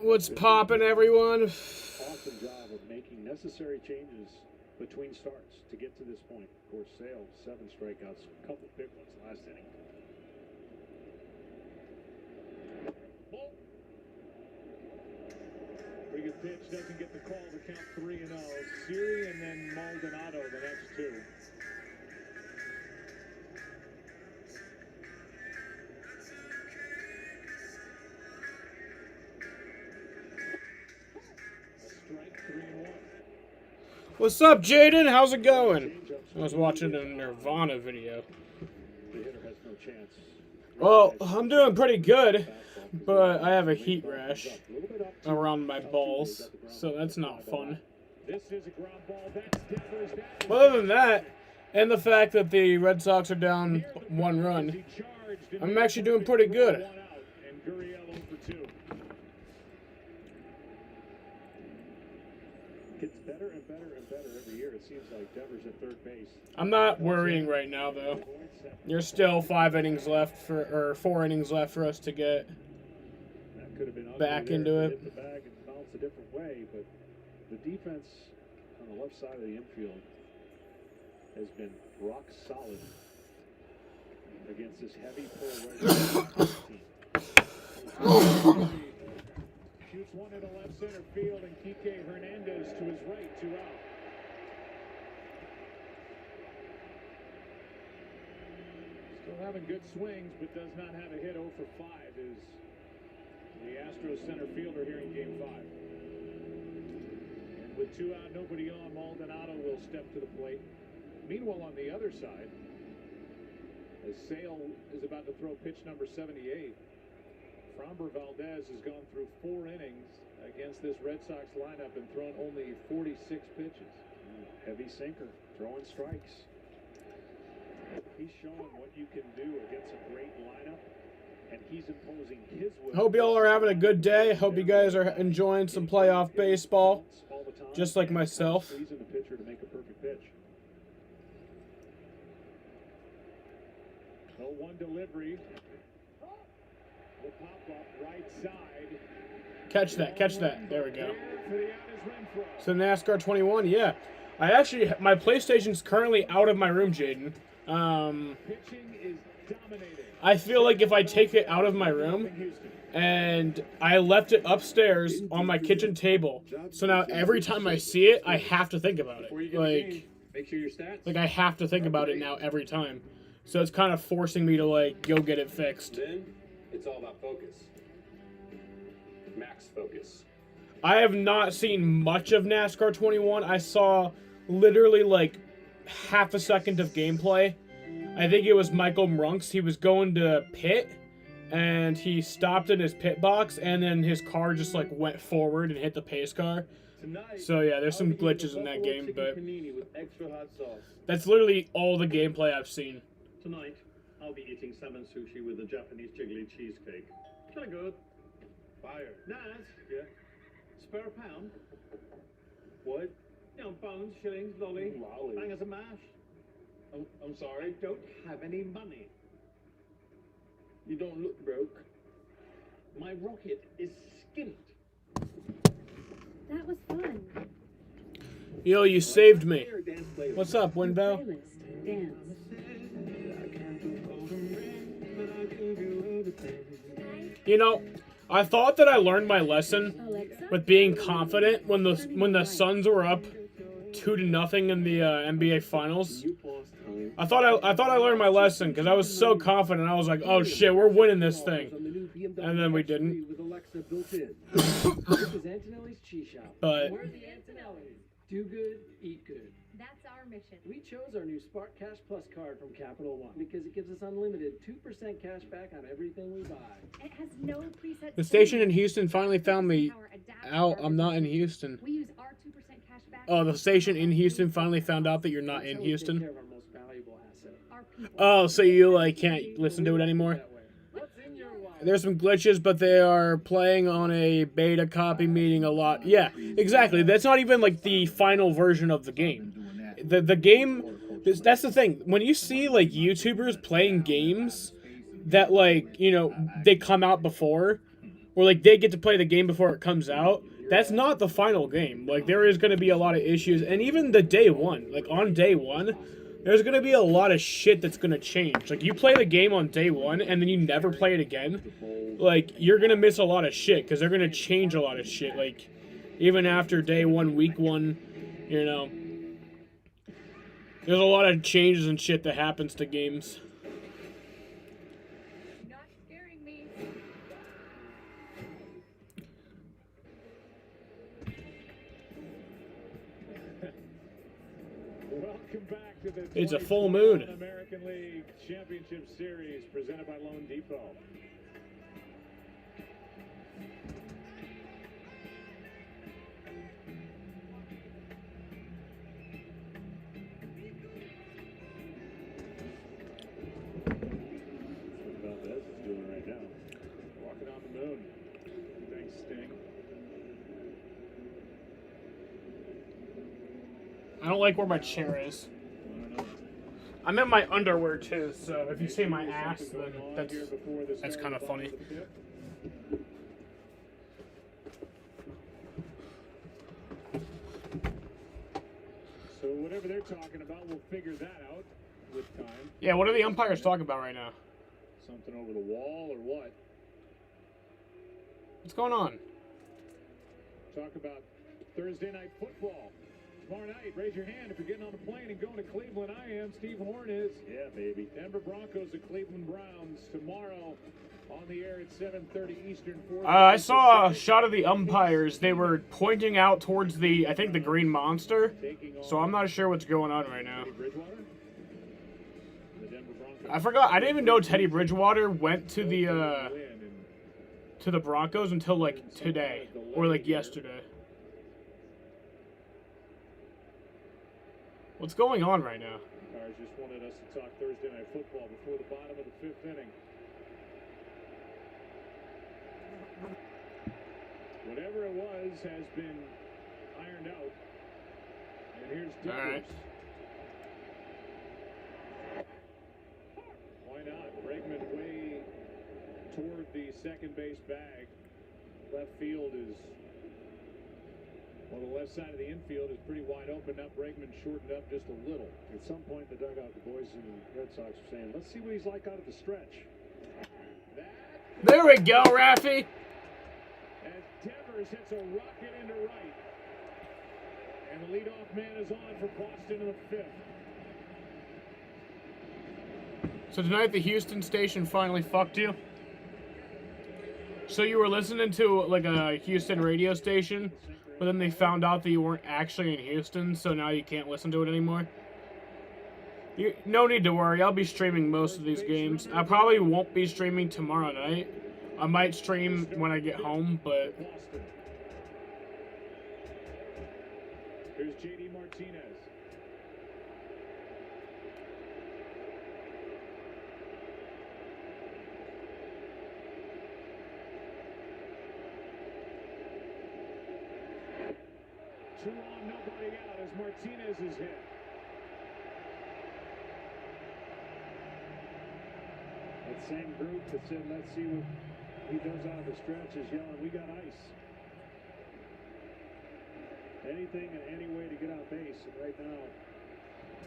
What's poppin', everyone? Awesome job of making necessary changes between starts to get to this point. Of course, Sale, 7 strikeouts, a couple big ones last inning. Pretty good pitch, doesn't get the call to count 3-0. Siri and then Maldonado, the next two. What's up, Jaden? How's it going? I was watching a Nirvana video. Well, I'm doing pretty good, but I have a heat rash around my balls, so that's not fun. But other than that, and the fact that the Red Sox are down 1 run, I'm actually doing pretty good. I'm not worrying right now, though. There's still 5 innings left or 4 innings left for us to get back into it. The bag and bounce a different way, but the defense on the left side of the infield has been rock solid against this heavy pull team. Shoots one into left center field, and Kike Hernandez to his right, 2 out. Still having good swings, but does not have a hit. 0 for 5 is the Astros center fielder here in Game 5. And with 2 out, nobody on, Maldonado will step to the plate. Meanwhile, on the other side, as Sale is about to throw pitch number 78, Framber Valdez has gone through 4 innings against this Red Sox lineup and thrown only 46 pitches. Heavy sinker, throwing strikes. He's showing what you can do against a great lineup, and he's imposing his will. Hope y'all are having a good day. Hope you guys are enjoying some playoff baseball, just like myself. Freezing the pitcher to make a perfect pitch. 0-1 delivery. The pop-up right side. Catch that, catch that. There we go. So NASCAR 21, yeah. My PlayStation's currently out of my room, Jaden. I feel like if I take it out of my room and I left it upstairs on my kitchen table, so now every time I see it, I have to think about it. Like I have to think about it now every time. So it's kind of forcing me to like go get it fixed. Then it's all about focus. Max focus. I have not seen much of NASCAR 21. I saw literally like half a second of gameplay. I think it was Michael Mrunks. He was going to pit, and he stopped in his pit box, and then his car just like went forward and hit the pace car. So yeah, there's some glitches in that game, but that's literally all the gameplay I've seen. Tonight, I'll be eating salmon sushi with a Japanese jiggly cheesecake. Kinda good. Fire. Nice. Yeah. Spare a pound. What? You know, bones, shillings, lolly, bangers and mash. I'm sorry? I don't have any money. You don't look broke. My rocket is skint. That was fun. Yo, you saved me. What's up, Winbell? Dance. You know, I thought that I learned my lesson with being confident when the Suns were up 2-0 in the NBA Finals. I thought I learned my lesson because I was so confident. I was like, "Oh shit, we're winning this thing," and then we didn't. But do good, eat good. That's our mission. We chose our new Spark Cash Plus card from Capital One because it gives us unlimited 2% cash back on everything we buy. It has no preset. The station in Houston finally found me out. I'm not in Houston. We use our 2% cash back. Oh, the station in Houston finally found out that you're not in Houston. Oh, so you like can't listen to it anymore? There's some glitches, but they are playing on a beta copy, meaning a lot. Yeah, exactly. That's not even like the final version of the game. The game, that's the thing. When you see like YouTubers playing games, that, like, you know, they come out before, or like they get to play the game before it comes out. That's not the final game. Like, there is going to be a lot of issues, and even the day one, like on day one, there's going to be a lot of shit that's going to change. Like, you play the game on day one and then you never play it again, like, you're going to miss a lot of shit because they're going to change a lot of shit. Like, even after day one, week one, you know, there's a lot of changes and shit that happens to games. Not scaring me. Welcome back to the It's a full moon. American League Championship Series presented by Loan Depot. What Valdez is doing right now? Walking on the moon. Thanks, Sting. I don't like where my chair is. I don't know. I'm in my underwear too, so if you see my ass, Something then going on that's here before the that's start kind of of the funny. bottom of the fifth. So whatever they're talking about, we'll figure that out with time. Yeah, what are the umpires talking about right now? Something over the wall or what? What's going on? Talk about Thursday night football. Tomorrow night, raise your hand if you're getting on a plane and going to Cleveland. I am. Steve Horn is. Yeah, baby. Denver Broncos at Cleveland Browns tomorrow on the air at 7:30 Eastern. I saw a shot of the umpires. They were pointing out towards the, I think, the green monster. So I'm not sure what's going on right now. I forgot. I didn't even know Teddy Bridgewater went to the Broncos until like today or like yesterday. What's going on right now? Umpires just wanted us to talk Thursday night football before the bottom of the fifth inning. Whatever it was has been ironed out. And here's Devers. All right. Why not? Bregman way toward the second base bag. Left field is, well, the left side of the infield is pretty wide open. Now Bregman shortened up just a little. At some point in the dugout, the boys in the Red Sox were saying, let's see what he's like out of the stretch. There we go, Raffy. As Devers hits a rocket into right. And the leadoff man is on for Boston in the fifth. So tonight the Houston station finally fucked you? So you were listening to like a Houston radio station, but then they found out that you weren't actually in Houston, so now you can't listen to it anymore? No need to worry, I'll be streaming most of these games. I probably won't be streaming tomorrow night. I might stream when I get home, but... Here's J.D. Martinez. Two on, nobody out as Martinez is hit. That same group that said, let's see what he does out of the stretch is yelling, we got ice. Anything and any way to get on base, and right now.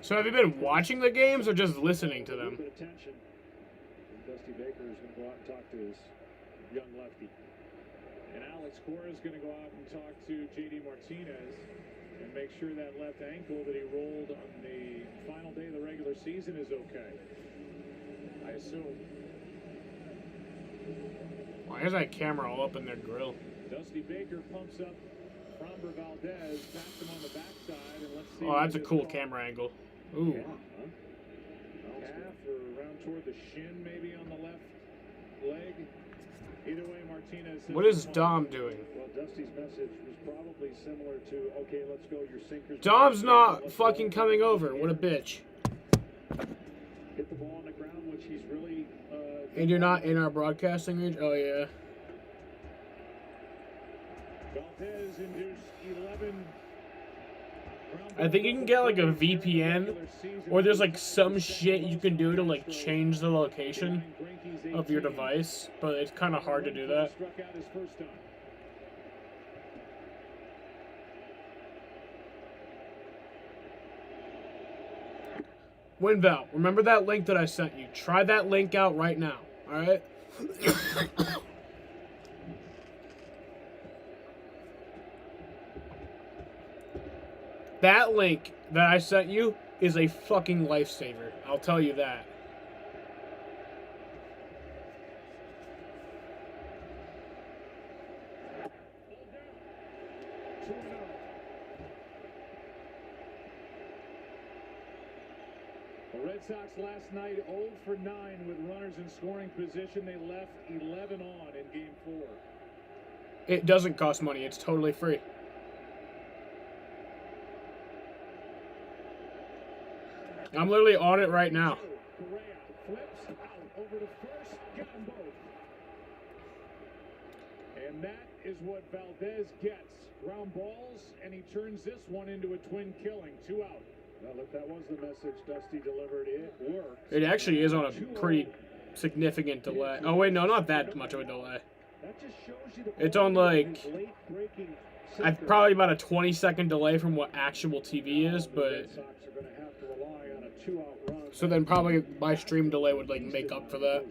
So have you been watching the games or just listening to them? A little bit of tension. And Dusty Baker is going to go out and talk to his young lefty. And Alex Cora is going to go out and talk to J.D. Martinez and make sure that left ankle that he rolled on the final day of the regular season is okay. I assume. Why is that camera all up in their grill? Dusty Baker pumps up Framber Valdez, backs him on the backside, and let's see. Oh, that's a cool camera angle. Ooh. Yeah, huh? Half or around toward the shin, maybe on the left leg. Either way, Martinez. What is Dom doing? Well, Dusty's message was probably similar to, okay, let's go, your sinkers. Dom's not fucking coming over. What a bitch. Hit the ball on the ground, which he's really. And you're not in our broadcasting range? Oh, yeah. Valdez induced 11 ground I think you can get like a VPN, or there's like some shit you can do to like change the location of your device, but it's kind of hard to do that. WinVal, remember that link that I sent you? Try that link out right now, alright? That link that I sent you is a fucking lifesaver. I'll tell you that. The Red Sox last night 0 for 9 with runners in scoring position. They left 11 on in Game 4. It doesn't cost money. It's totally free. I'm literally on it right now. Correa flips out over to first. Got them both. And that is what Valdez gets. Ground balls, and he turns this one into a twin killing. 2 out. Well, if that was the message Dusty delivered, it works. It actually is on a pretty significant delay. Oh, wait, no, not that much of a delay. That just shows you the It's on like, late-breaking probably about a 20-second delay from what actual TV is, but so then probably my stream delay would like make up for that.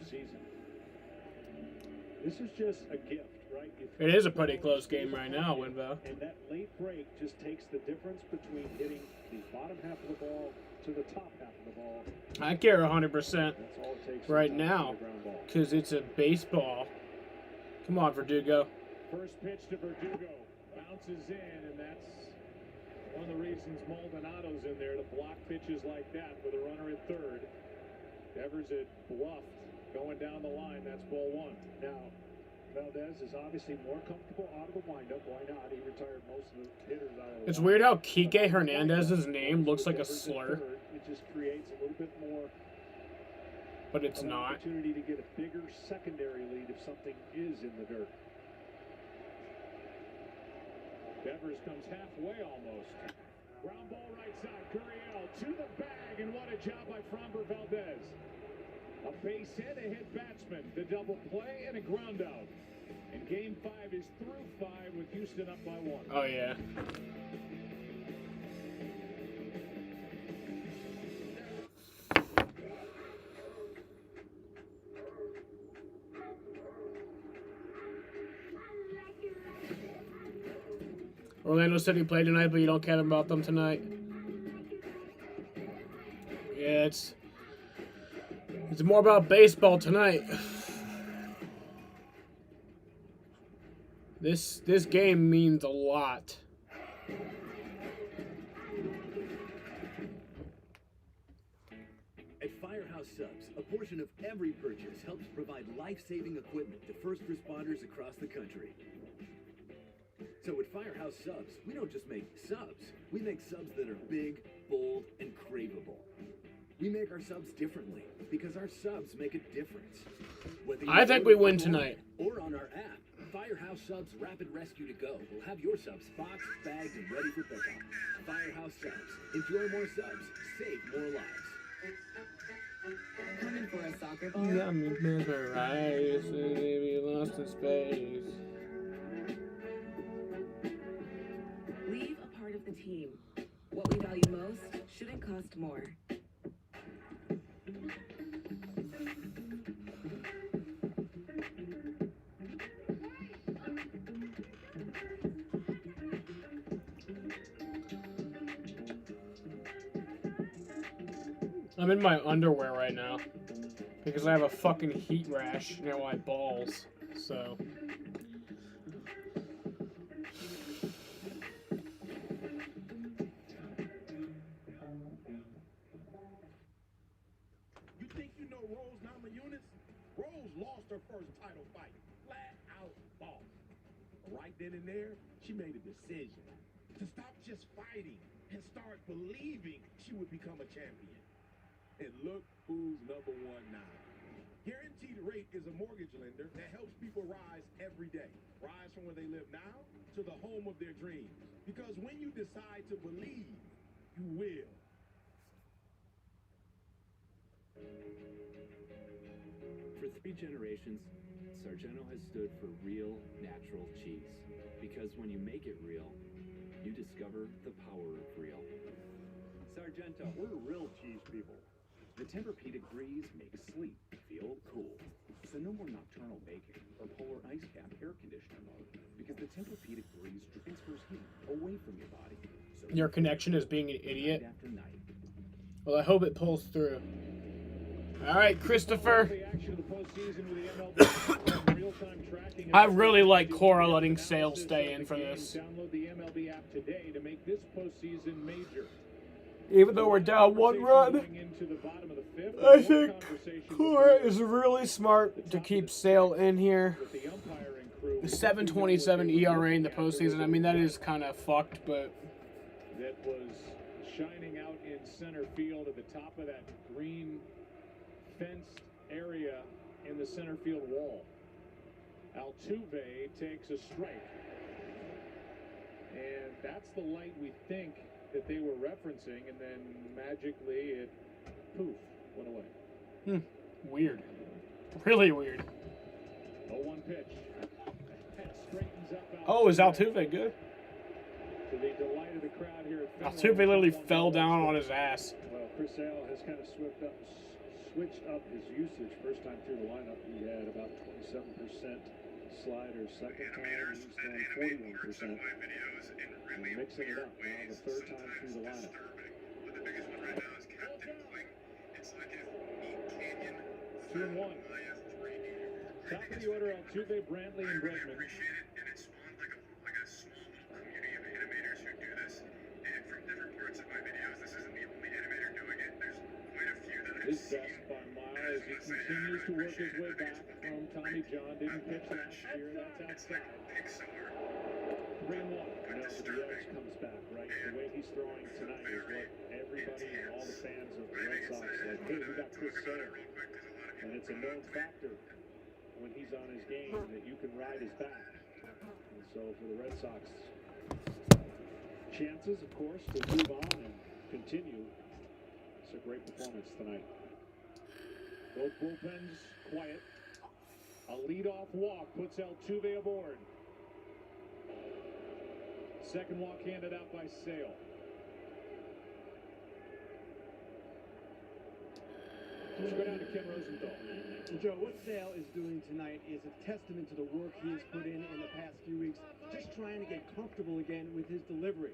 This is just a gift, right? It is a pretty close game right now, WinVal. And that late break just takes the difference between hitting the bottom half of the ball to the top half of the ball. I care 100% That's all it takes right sometimes now to the ground ball. because it's a baseball. Come on, Verdugo. First pitch to Verdugo. Bounces in, and that's one of the reasons Maldonado's in there to block pitches like that with a runner at third. Devers had bluffed going down the line. That's ball 1. Now, Valdez is obviously more comfortable out of the windup. Why not? He retired most of the hitters out of the It's lineup. weird how Kike Hernandez's name looks like a Devers at slur, third. It just creates a little bit more but it's of an not. opportunity to get a bigger secondary lead if something is in the dirt. Devers comes halfway almost. Ground ball right side. Gurriel to the bag, and what a job by Framber Valdez. A base hit, a hit batsman, the double play, and a ground out. And Game 5 is through 5 with Houston up by 1. Oh, yeah. Orlando City played tonight, but you don't care about them tonight. Yeah, it's more about baseball tonight. This game means a lot. At Firehouse Subs, a portion of every purchase helps provide life-saving equipment to first responders across the country. So at Firehouse Subs, we don't just make subs. We make subs that are big, bold, and craveable. We make our subs differently because our subs make a difference. I think we win tonight. Or on our app, Firehouse Subs Rapid Rescue to Go will have your subs boxed, bagged, and ready for pickup. Firehouse Subs. Enjoy more subs. Save more lives. Coming for a soccer ball? You got me mesmerized, maybe lost in space. Leave a part of the team. What we value most shouldn't cost more. I'm in my underwear right now because I have a fucking heat rash near my balls, so. You think you know Rose Namajunas? Rose lost her first title fight. Flat out lost. Right then and there, she made a decision to stop just fighting and start believing she would become a champion. And look who's #1 now. Guaranteed Rate is a mortgage lender that helps people rise every day. Rise from where they live now to the home of their dreams. Because when you decide to believe, you will. For 3 generations, Sargento has stood for real, natural cheese. Because when you make it real, you discover the power of real. Sargento, we're real cheese people. The Tempur-Pedic breeze makes sleep feel cool. So no more nocturnal baking or polar ice cap air conditioner mode. Because the Tempur-Pedic breeze transfers heat away from your body. So Your connection is being an idiot. night after night. Well, I hope it pulls through. All right, Christopher. The action of the postseason with the MLB real-time tracking. I really like Cora letting Sale stay in for this. Download the MLB app today to make this postseason major. Even though we're down 1 run, Going into the bottom of the fifth, I more think conversation Cora is really smart to keep Sale in here. with the umpiring crew. 7.27 ERA in the postseason. I mean, that is kind of fucked, but That was shining out in center field at the top of that green fenced area in the center field wall. Altuve takes a strike. And that's the light we think that they were referencing, and then magically it, poof, went away. weird. Really weird. 0-1 pitch. That straightens up Oh, is Altuve good? to the delight of the crowd here at Fenway. Altuve literally fell down on his ass. Well, Chris Sale has kind of switched up his usage. First time through the lineup, he had about 27% sliders. Second time, he's throwing 41%. And mixing it up now the third time through the lineup. The biggest one right now is Captain Kling. It's like if Meat Canyon 2-1. Top of the order, Altuve, Brantley, and Bregman. appreciate it, and it spawned like a small little community of animators who do this. And from different parts of my videos, this isn't the only animator doing it. There's quite a few that I've His seen. best by mile as he continues to work his way back from Tommy John. Didn't pitch last year. That's outside. Pixar. 3-1. No, but the edge comes back, right? The way he's throwing tonight is what everybody and all the fans of the Red Sox like, hey, we got Chris Sale. And it's a known factor when he's on his game that you can ride his back. And so for the Red Sox, chances, of course, to move on and continue. It's a great performance tonight. Both bullpens quiet. A leadoff walk puts Altuve aboard. Second walk handed out by Sale. Let's go down to Ken Rosenthal. Joe, what Sale is doing tonight is a testament to the work he has put in the past few weeks, just trying to get comfortable again with his delivery.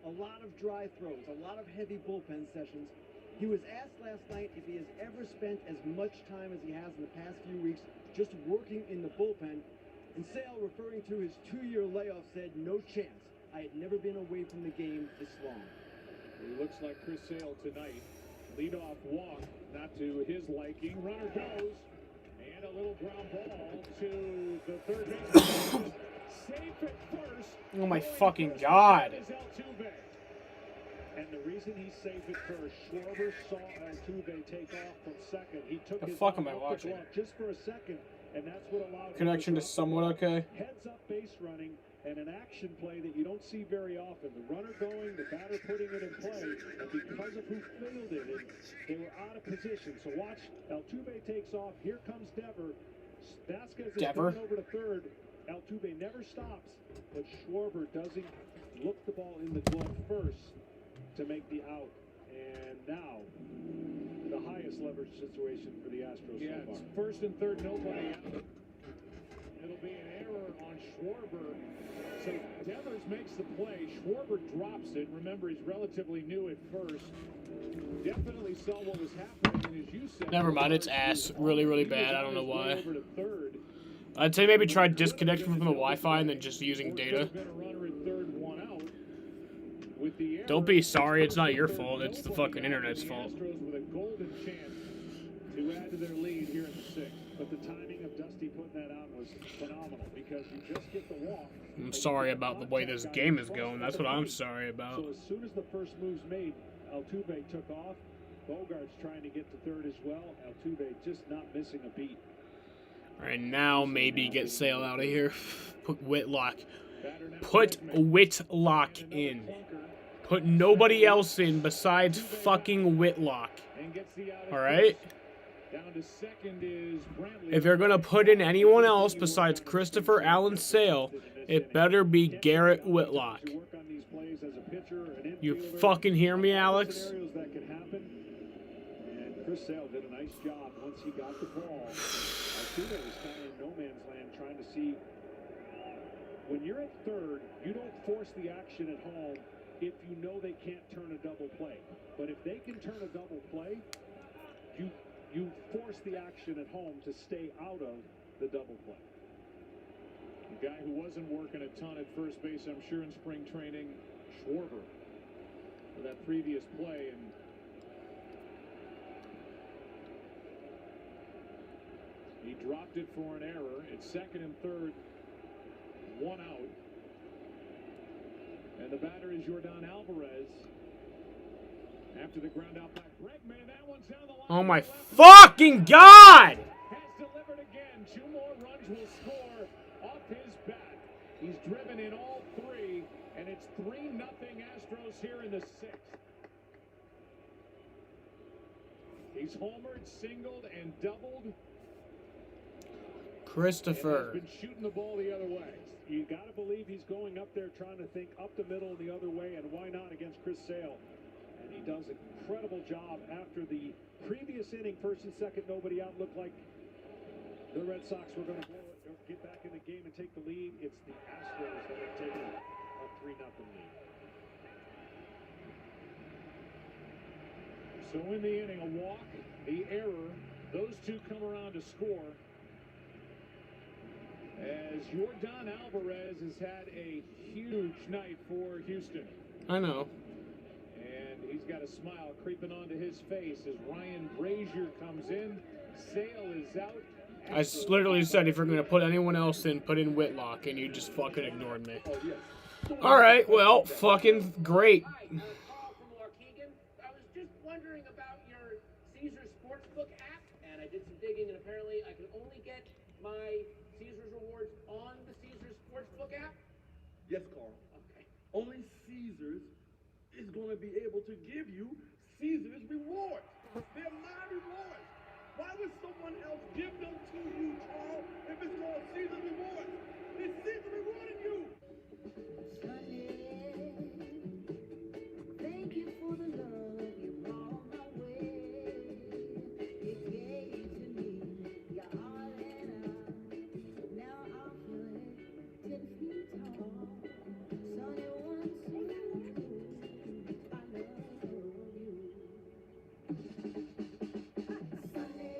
A lot of dry throws, a lot of heavy bullpen sessions. He was asked last night if he has ever spent as much time as he has in the past few weeks just working in the bullpen. And Sale, referring to his 2-year layoff, said, "No chance. I had never been away from the game this long." It looks like Chris Sale tonight. Leadoff walk, not to his liking. Runner goes, and a little ground ball to the third baseman. Safe at first. Oh my fucking god. Is Altuve. And the reason he's safe at first, Schwarber saw Altuve take off from second. He took The his fuck eye am I off the watching? glove just for a second, and that's what allowed Connection him is somewhat okay. Heads up base running and an action play that you don't see very often. The runner going, the batter putting it in play, and because of who fielded it, they were out of position. So watch, Altuve takes off. Here comes Dever. Vasquez is Dever? going over to third. Altuve never stops, but Schwarber doesn't look the ball in the glove first to make the out. And now, the highest leverage situation for the Astros so far. It's first and third, nobody out. It'll be an error on Schwarber. So Devers makes the play. Schwarber drops it. Remember, he's relatively new at first. Definitely saw what was happening, and as you said, Never mind, it's ass. Really, really bad. I don't know why. over to third. I'd say maybe try disconnecting from the Wi-Fi and then just using data. Been a runner at third, one out. With the error, Don't be sorry, it's not your fault. It's the fucking internet's the fault. Astros with a golden chance to add to their lead here in the sixth. But the timing of Dusty putting that out was phenomenal because you just get the walk. I'm sorry about the way this game is going. That's what I'm sorry about. So as soon as the first move's made, Altuve took off. Bogart's trying to get to third as well. Altuve just not missing a beat. All right, now maybe get Sale out of here. Put Whitlock. Batter now Put Bregman. Whitlock Another in. clunker. put nobody else in besides fucking Whitlock. Alright? If you're gonna put in anyone else besides Christopher Allen Sale, it better be Garrett Whitlock. You fucking hear me, Alex? Chris Sale did a nice job once he got the ball. Altuve was kind of in no man's land trying to see. When you're at third, you don't force the action at home if you know they can't turn a double play. But if they can turn a double play, you force the action at home to stay out of the double play. The guy who wasn't working a ton at first base, I'm sure, in spring training, Schwarber, for that previous play. And he dropped it for an error. It's second and third, one out. And the batter is Yordan Alvarez. After the ground out by Bregman, that one's down the line. Oh my fucking God! Has delivered again. 2 more runs will score off his bat. He's driven in all 3, and it's 3-0 Astros here in the 6th. He's homered, singled, and doubled. Christopher. Been shooting the ball the other way. You got to believe he's going up there trying to think up the middle and the other way, and why not against Chris Sale? And he does an incredible job after the previous inning, first and second, nobody out. Looked like the Red Sox were going to blow it, or get back in the game and take the lead. It's the Astros that are taking a 3-0 lead. So in the inning, a walk, the error, those two come around to score. As Yordan Alvarez has had a huge night for Houston. I know. And he's got a smile creeping onto his face as Ryan Brazier comes in. Sale is out. I literally said if you're going to put anyone else in, put in Whitlock, and you just fucking ignored me. Alright, well, fucking great. Hi, Carl from Waukegan. I was just wondering about your Caesars Sportsbook app, and I did some digging, and apparently I can only get my Caesars rewards on the Caesars Sportsbook app? Yes, Carl. Okay. Only Caesars is going to be able to give you Caesars rewards. They're my rewards. Why would someone else give them to you, Carl, if it's called Caesars rewards? It's Caesar rewarding you. Thank you for the love you brought my way. You gave to me your all and I. Now I feel it 10 feet tall. Sunny one, I love you. Sunny,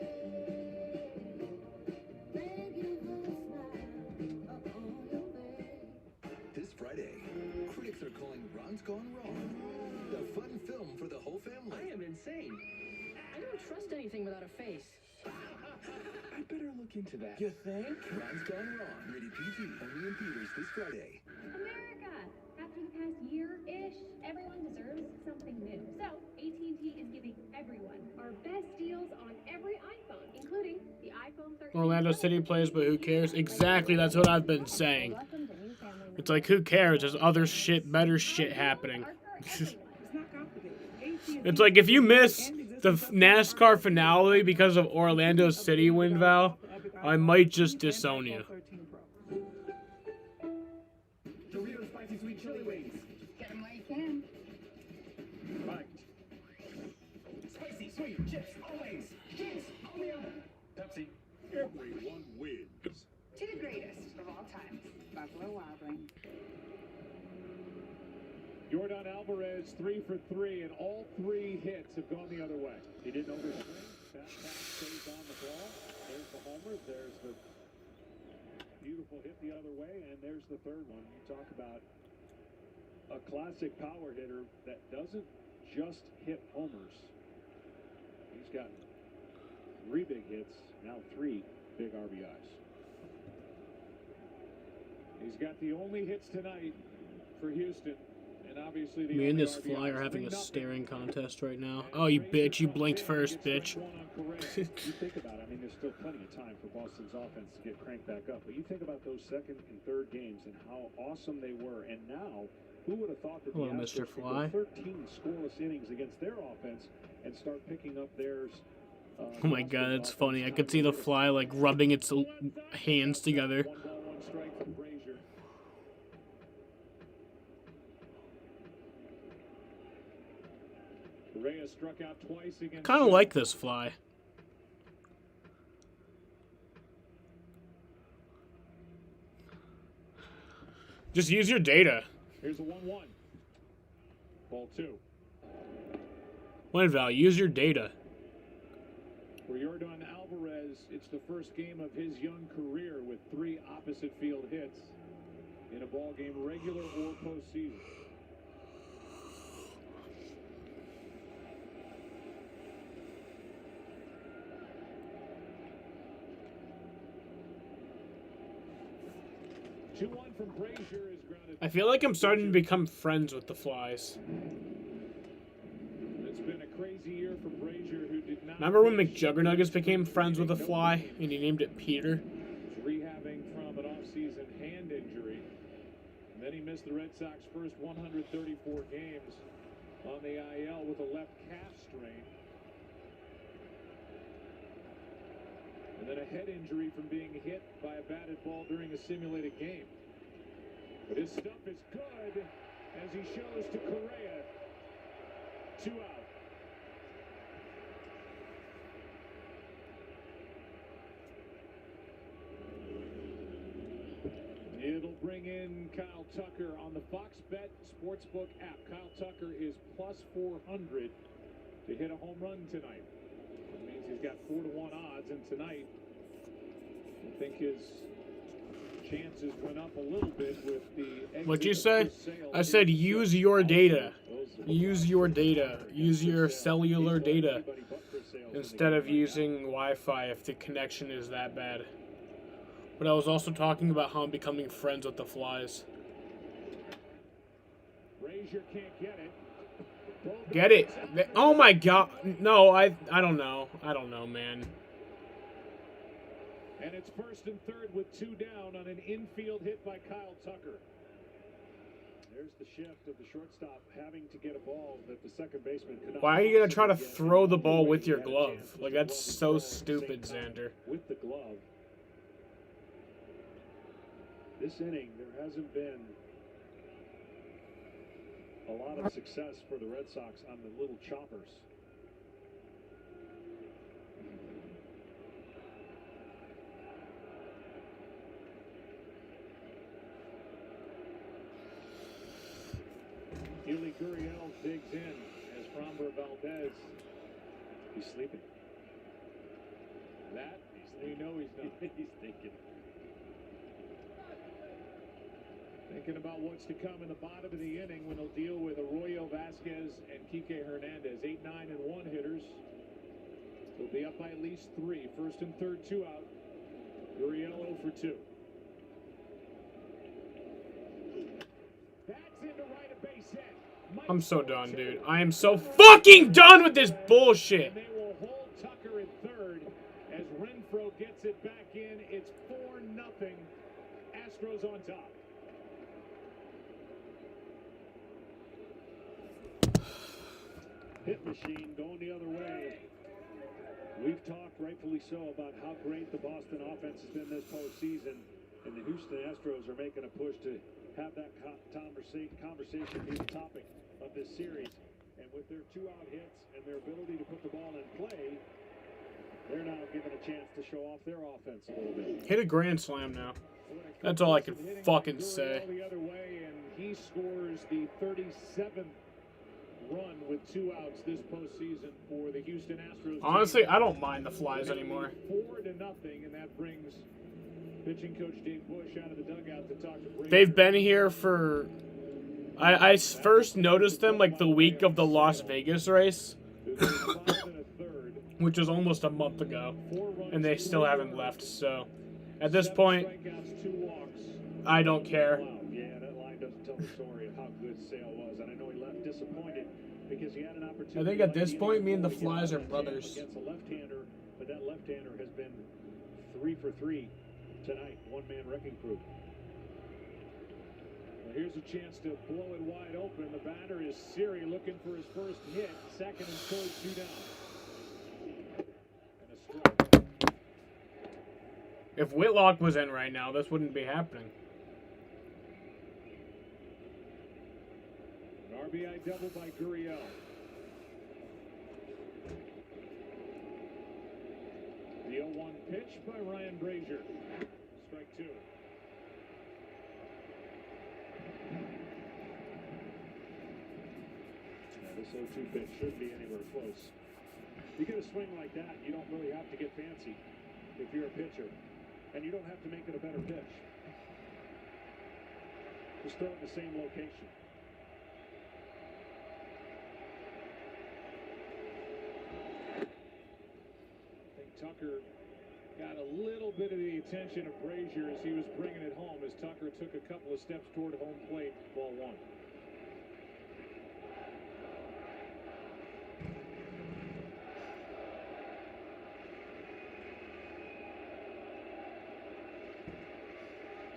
thank you for the smile upon your face. This Friday, critics are calling Ron's Gone Wrong the fun film for the whole family. I am insane. I don't trust anything without a face. I better look into that. You think? Ron's Gone Wrong. Rated PG. Only in theaters this Friday. America! After the past year-ish, everyone deserves something new. So, AT&T is giving everyone our best deals on every iPhone, including the iPhone 13. Orlando City plays, but who cares? Exactly, that's what I've been saying. Welcome to new family It's like, who cares? There's other shit, better shit happening. It's like, if you miss the NASCAR finale because of Orlando City win, Val, I might just disown you. Doritos spicy sweet chili wings. Get them while you can. Right. Spicy sweet chips always. Chips on the oven. Pepsi. Everyone wins. To the greatest of all time, Buffalo Wild Wings. Yordan Alvarez 3 for 3, and all 3 hits have gone the other way. He didn't overswing. That pass stays on the ball. There's the homer. There's the beautiful hit the other way, and there's the third one. You talk about a classic power hitter that doesn't just hit homers. He's got 3 big hits, now 3 big RBIs. He's got the only hits tonight for Houston. And obviously the Me and only this RBI fly are having a 3-0. staring contest right now. Oh, you bitch. You blinked first, bitch. You think about it. I mean, there's still plenty of time for Boston's offense to get cranked back up. But you think about those second and third games and how awesome they were. And now Who would have thought that Hello, the Mr. Astros could Fly. go 13 scoreless innings against their offense and start picking up theirs? Oh my god, it's funny. I could see the fly like rubbing its hands together. 1 ball, 1 strike from Brazier. Correa struck out twice against. Kind of like this fly. Just use your data. Here's a 1-1. Ball 2. Winval, use your data. For Yordan Alvarez, it's the first game of his young career with 3 opposite field hits in a ball game, regular or postseason. From Brazier is grounded. I feel like I'm starting to become friends with the flies. It's been a crazy year for Brazier, who did not. Remember when McJuggernuggets became friends with a fly and he named it Peter? Rehabbing from an off-season hand injury. And then he missed the Red Sox first 134 games on the IL with a left calf strain. And then a head injury from being hit by a batted ball during a simulated game. But his stuff is good as he shows to Correa. 2 out. It'll bring in Kyle Tucker on the Fox Bet Sportsbook app. Kyle Tucker is plus 400 to hit a home run tonight. That means he's got 4-to-1 odds, and tonight I think his chances went up a little bit with the. What'd you say? I said use your data. Use your data. Use your cellular data instead of using Wi-Fi if the connection is that bad. But I was also talking about how I'm becoming friends with the flies. Brazier can't get it. Get it? Oh my god. No, I don't know. I don't know, man. And it's first and third with 2 down on an infield hit by Kyle Tucker. There's the shift of the shortstop having to get a ball that the second baseman could not. Why are you going to try to throw the ball with your glove? Like, that's so stupid, Xander. With the glove. This inning, there hasn't been a lot of success for the Red Sox on the little choppers. Yuli Gurriel digs in as Framber Valdez. He's sleeping. That, we know he's not. He's thinking. Thinking about what's to come in the bottom of the inning when he'll deal with Arroyo Vasquez and Kike Hernandez. 8, 9, and 1 hitters. They'll be up by at least 3. First and third, 2 out. Gurriel 0 for 2. That's into right of base hit. I'm so done, dude. I am so fucking done with this bullshit. And they will hold Tucker in third as Renfroe gets it back in. It's 4-0. Astros on top. Hit machine going the other way. We've talked, rightfully so, about how great the Boston offense has been this postseason, and the Houston Astros are making a push to have that conversation be the topic of this series. And with their 2-out hits and their ability to put the ball in play, they're now given a chance to show off their offense a little bit. Hit a grand slam now. That's all I can fucking say. The other way, and he scores the 37th run with 2 outs this postseason for the Houston Astros. Honestly, I don't mind the flies anymore. 4-0, and that brings pitching coach Dave Bush out of the dugout to talk to Brady. They've been here for... I first noticed them like the week of the Las Vegas race, which was almost a month ago, and they still haven't left, so at this point, I don't care. Yeah, that line doesn't tell the story of how good Sale was, and I know he left disappointed because he had an opportunity. I think at this point, me and the flies are brothers. Against a left-hander, but that left-hander has been 3 for 3 tonight. One-man wrecking crew. Well, here's a chance to blow it wide open. The batter is Siri looking for his first hit. Second and third, 2 down. And a strike. If Whitlock was in right now, this wouldn't be happening. An RBI double by Gurriel. The 0-1 pitch by Ryan Brazier. Strike 2. Now this 0-2 pitch shouldn't be anywhere close. You get a swing like that, you don't really have to get fancy if you're a pitcher. And you don't have to make it a better pitch. Just throw it in the same location. I think Tucker got a little bit of the attention of Brazier as he was bringing it home, as Tucker took a couple of steps toward home plate. Ball 1.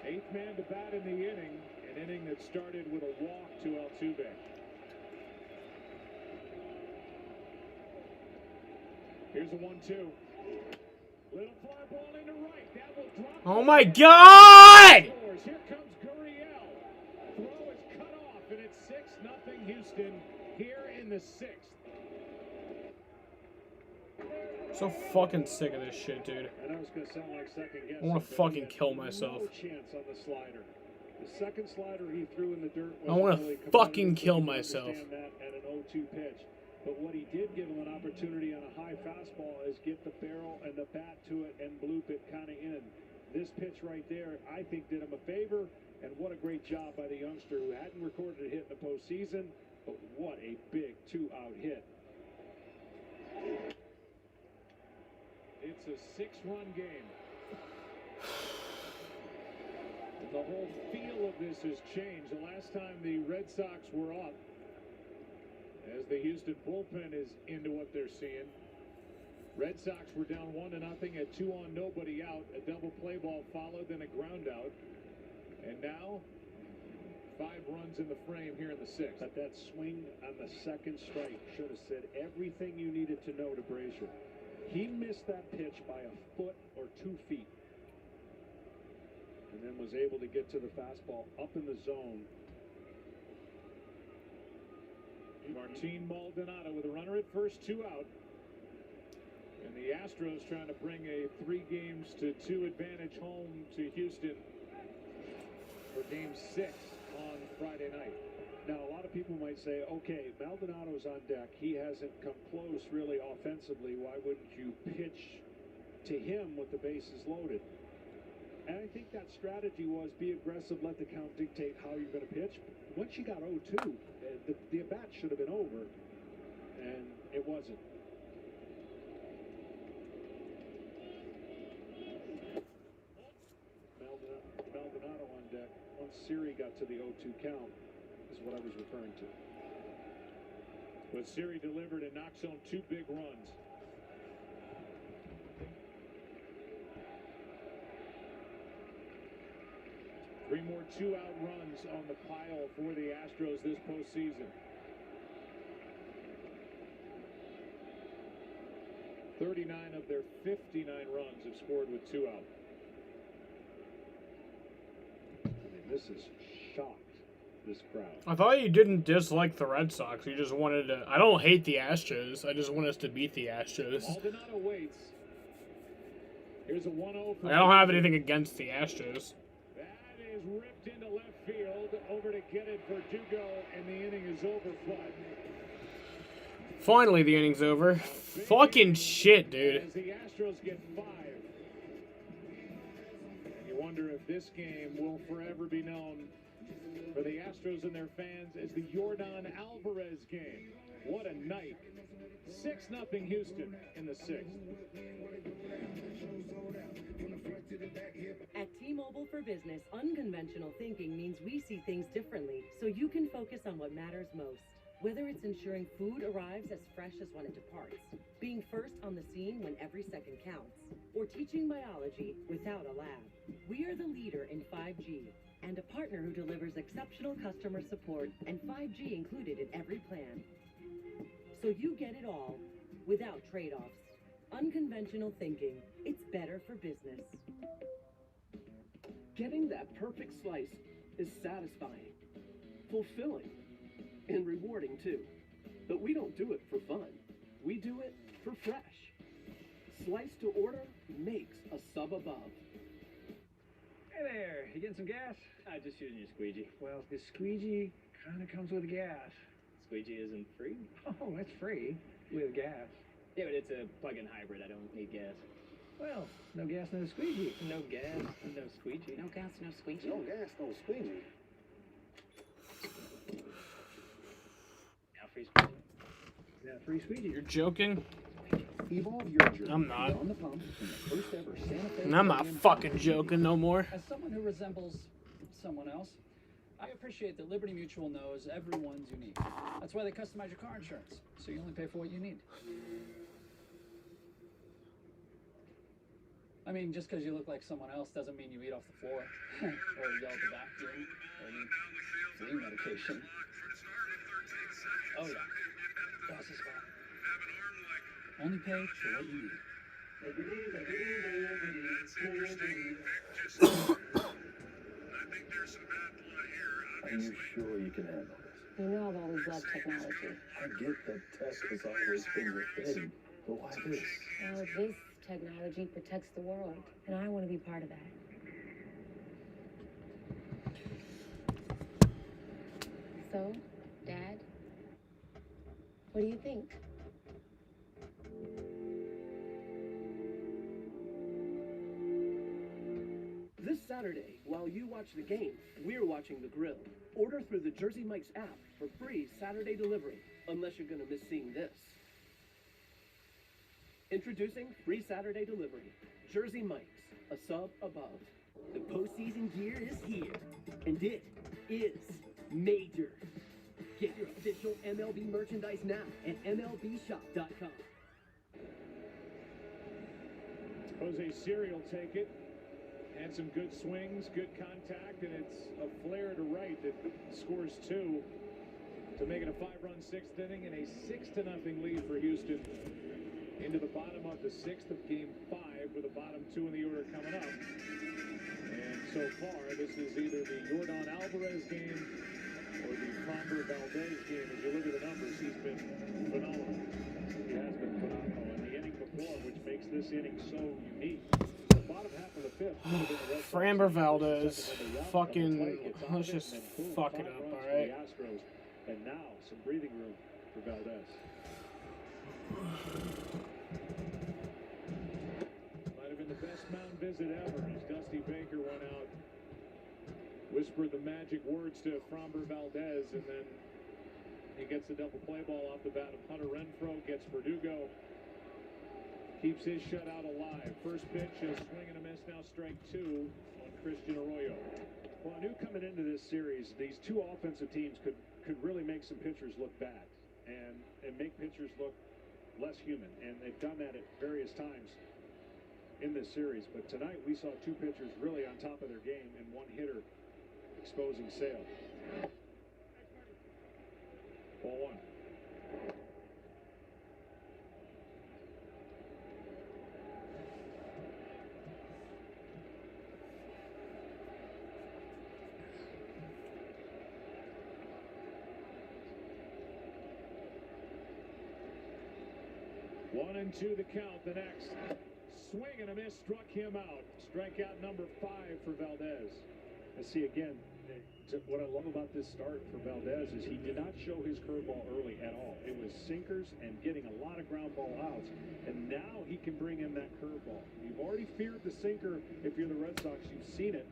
Eighth man to bat in the inning, an inning that started with a walk to Altuve. Here's a 1-2. Little fly ball into right. That will drop. Oh my God! Here comes Gurriel. Throw is cut off, and it's 6-0 Houston here in the 6th. So fucking sick of this shit, dude. I know it's gonna sound like second guess. I want to fucking kill myself. No chance on the slider. The second slider he threw in the dirt was I want really to fucking competitive, kill so you can myself. understand that at an 0-2 pitch. But what he did give him an opportunity on a high fastball is get the barrel and the bat to it and bloop it kind of in. This pitch right there, I think, did him a favor, and what a great job by the youngster who hadn't recorded a hit in the postseason, but what a big 2-out hit. It's a 6-run game. And the whole feel of this has changed. The last time the Red Sox were up, as the Houston bullpen is into what they're seeing, Red Sox were down 1-0 at 2 on, nobody out. A double play ball followed, then a ground out. And now, 5 runs in the frame here in the 6th. But that swing on the second strike should have said everything you needed to know to Brazier. He missed that pitch by a foot or 2 feet. And then was able to get to the fastball up in the zone. Martin Maldonado with a runner at first, 2 out. And the Astros trying to bring a 3-2 advantage home to Houston for game 6 on Friday night. Now, a lot of people might say, okay, Maldonado's on deck. He hasn't come close really offensively. Why wouldn't you pitch to him with the bases loaded? And I think that strategy was be aggressive, let the count dictate how you're going to pitch. Once you got 0-2, the at-bat should have been over, and it wasn't. Maldonado on deck. Once Siri got to the 0-2 count, is what I was referring to. But Siri delivered and knocks home 2 big runs. Three more 2-out runs on the pile for the Astros this postseason. 39 of their 59 runs have scored with 2 out. I mean, this is shocked, this crowd. I thought you didn't dislike the Red Sox. You just wanted to... I don't hate the Astros. I just want us to beat the Astros. Maldonado waits. Here's a 1-0 for... I don't have anything against the Astros. Is ripped into left field, over to get it for Dugo, and the inning is over. Finally, the inning's over. Fucking shit, dude. As the Astros get 5. And you wonder if this game will forever be known for the Astros and their fans as the Yordan Alvarez game. What a night. 6-0 Houston in the 6th. At T-Mobile for Business, unconventional thinking means we see things differently, so you can focus on what matters most. Whether it's ensuring food arrives as fresh as when it departs, being first on the scene when every second counts, or teaching biology without a lab. We are the leader in 5G, and a partner who delivers exceptional customer support and 5G included in every plan. So you get it all without trade-offs. Unconventional thinking. It's better for business. Getting that perfect slice is satisfying, fulfilling, and rewarding too. But we don't do it for fun. We do it for fresh. Slice to order makes a sub above. Hey there, you getting some gas? I'm just using your squeegee. Well, the squeegee kind of comes with gas. Squeegee isn't free? Oh, it's free with gas. Yeah, but it's a plug-in hybrid. I don't need gas. Well, no gas, no squeegee. No gas, no squeegee. No gas, no squeegee. No gas, no squeegee. Now free squeegee. Yeah, free squeegee. You're joking? Evolve your journey I'm not. beyond the pump from the first ever Santa Fe. And I'm not fucking joking no more. As someone who resembles someone else, I appreciate that Liberty Mutual knows everyone's unique. That's why they customize your car insurance, so you only pay for what you need. I mean, just because you look like someone else doesn't mean you eat off the floor, or yell at the vacuum, or need flea medication. Oh yeah, that's the spot. Only pay for what you need. Are you sure you can handle this? You know I've always loved technology. I get that tech has always been your thing, but why this? Well, this technology protects the world, and I want to be part of that. So, Dad, what do you think? This Saturday, while you watch the game, we're watching the grill. Order through the Jersey Mike's app for free Saturday delivery, unless you're gonna miss seeing this. Introducing free Saturday delivery. Jersey Mike's, a sub above. The postseason gear is here, and it is major. Get your official MLB merchandise now at MLBshop.com. Jose Siri will take it. Had some good swings, good contact, and it's a flare to right that scores two to make it a 5-run sixth inning and a 6-0 lead for Houston into the bottom of the sixth of game 5 with the bottom two in the order coming up. And so far, this is either the Yordan Alvarez game or the Framber Valdez game. As you look at the numbers, he's been phenomenal. He has been phenomenal in the inning before, which makes this inning so unique. Bottom half of the fifth. Framber Valdez. Fucking. Let's just fuck it up, alright? And now, some breathing room for Valdez. Might have been the best mound visit ever as Dusty Baker went out, whispered the magic words to Framber Valdez, and then he gets the double play ball off the bat of Hunter Renfroe, gets Verdugo. Keeps his shutout alive. First pitch, a swing and a miss. Now strike 2 on Christian Arroyo. Well, I knew coming into this series, these two offensive teams could really make some pitchers look bad and make pitchers look less human. And they've done that at various times in this series. But tonight we saw two pitchers really on top of their game and one hitter exposing Sale. Ball 1. One and two the count. The next swing and a miss struck him out. Strikeout number 5 for Valdez. I see again. What I love about this start for Valdez is he did not show his curveball early at all. It was sinkers and getting a lot of ground ball outs. And now he can bring in that curveball. You've already feared the sinker if you're the Red Sox. You've seen it.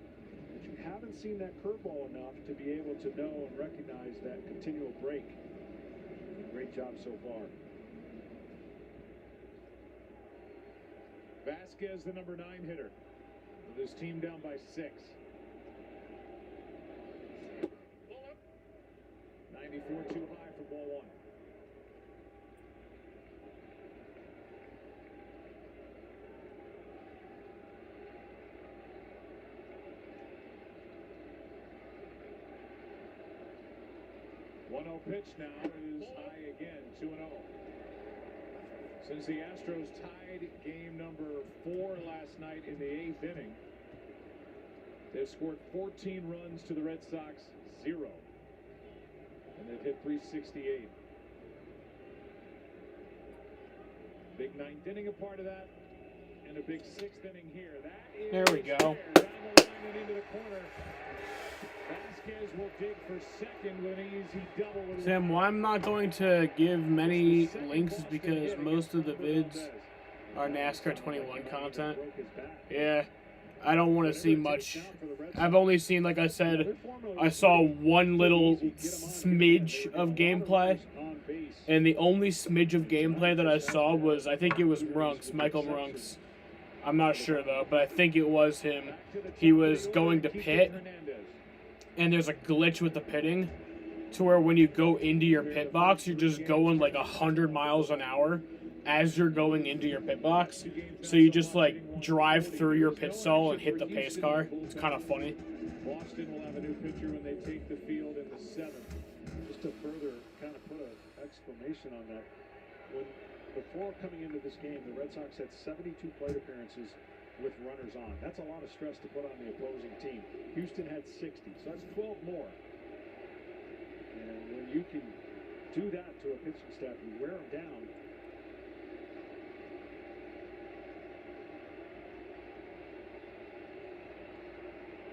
But you haven't seen that curveball enough to be able to know and recognize that continual break. Great job so far. Vasquez, the number 9 hitter, with his team down by 6. 94 too high for ball 1. 1-0 pitch now is high again, 2-0. Since the Astros tied game number 4 last night in the 8th inning, they've scored 14 runs to the Red Sox 0. And they've hit 368. Big 9th inning a part of that. And a big 6th inning here. That is There we go. down the line and into the corner. Vasquez will dig for second with an easy double. Sam, why I'm not going to give many links is because most of the vids are NASCAR 21 content. Yeah, I don't want to see much. I've only seen, like I said, I saw one little smidge of gameplay. And the only smidge of gameplay that I saw was, I think it was Runks, Michael Runks. I'm not sure, though, but I think it was him. He was going to pit, and there's a glitch with the pitting to where when you go into your pit box, you're just going like 100 miles an hour as you're going into your pit box. So you just like drive through your pit stall and hit the pace car. It's kind of funny. Boston will have a new pitcher when they take the field in the 7th. Just to further kind of put an exclamation on that, before coming into this game, the Red Sox had 72 plate appearances with runners on. That's a lot of stress to put on the opposing team. Houston had 60, so that's 12 more. And when you can do that to a pitching staff, you wear them down.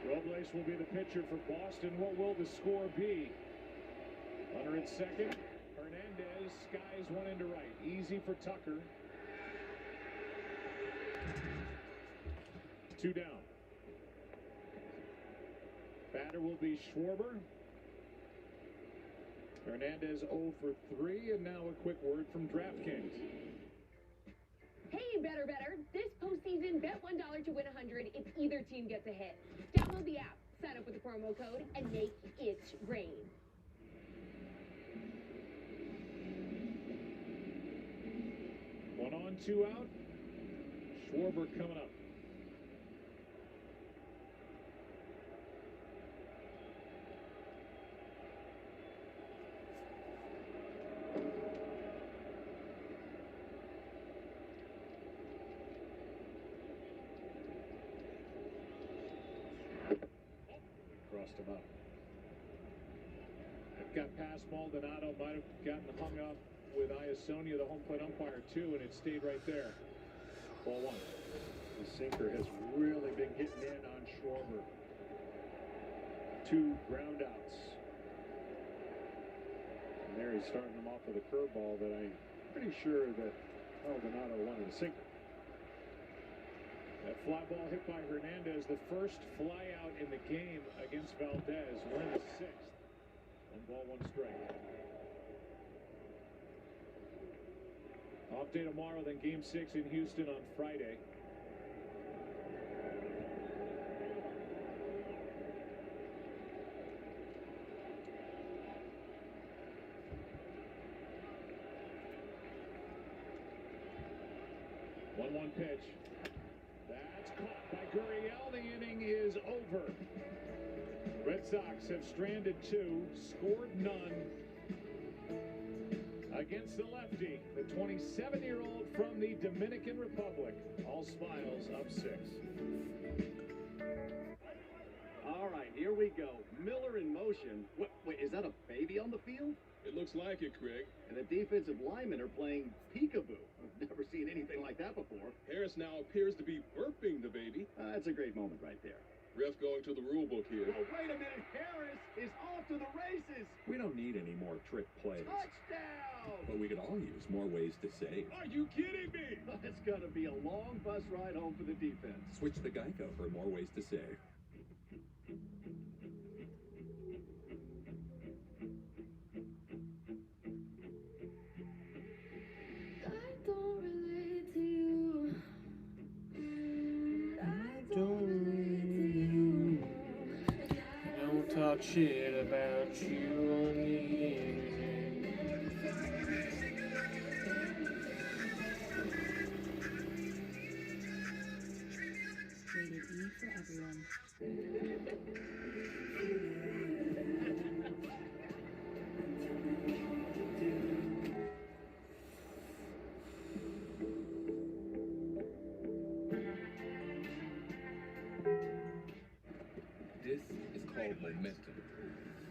Robles will be the pitcher for Boston. What will the score be? Runner at second. Hernandez skies one into right. Easy for Tucker. 2 down. Batter will be Schwarber. Hernandez 0 for 3, and now a quick word from DraftKings. Hey, better. This postseason, bet $1 to win 100 if either team gets a hit. Download the app, sign up with the promo code, and make it rain. One on, 2 out. Schwarber coming up. Crossed him up. It got past Maldonado, might have gotten hung up with Iasonia, the home plate umpire, too, and it stayed right there. Ball 1. The sinker has really been getting in on Schwarber. 2 ground outs. And there he's starting him off with a curveball that I'm pretty sure that Maldonado wanted a sinker. That fly ball hit by Hernandez, the first fly out in the game against Valdez. We're in the 6th. 1 ball, 1 strike. Off day tomorrow, then game 6 in Houston on Friday. One pitch. That's caught by Gurriel. The inning is over. Red Sox have stranded 2, scored none. Against the lefty, the 27-year-old from the Dominican Republic. All smiles, up 6. All right, here we go. Miller in motion. Wait, is that a baby on the field? It looks like it, Craig. And the defensive linemen are playing peekaboo. I've never seen anything like that before. Harris now appears to be burping the baby. That's a great moment right there. Ref going to the rule book here. Oh, wait a minute. Harris is off to the races. We don't need any more trick plays. Touchdown! But we could all use more ways to save. Are you kidding me? It's going to be a long bus ride home for the defense. Switch to Geico for more ways to save. Don't talk shit about you on the internet. Rated E for everyone. called momentum.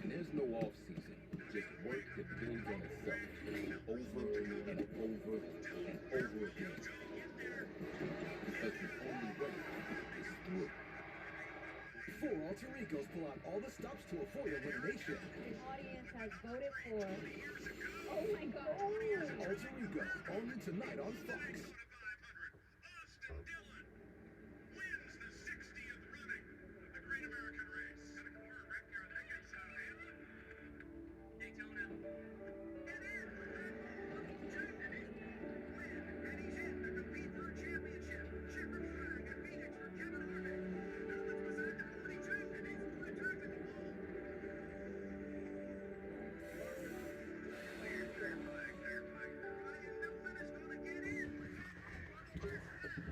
And there's no off season, just work that builds on itself over and over and over again. Because the only way is through. 4 alter egos pull out all the stops to avoid elimination. The audience has voted for. Oh my God. Alter ego, all new tonight on Fox.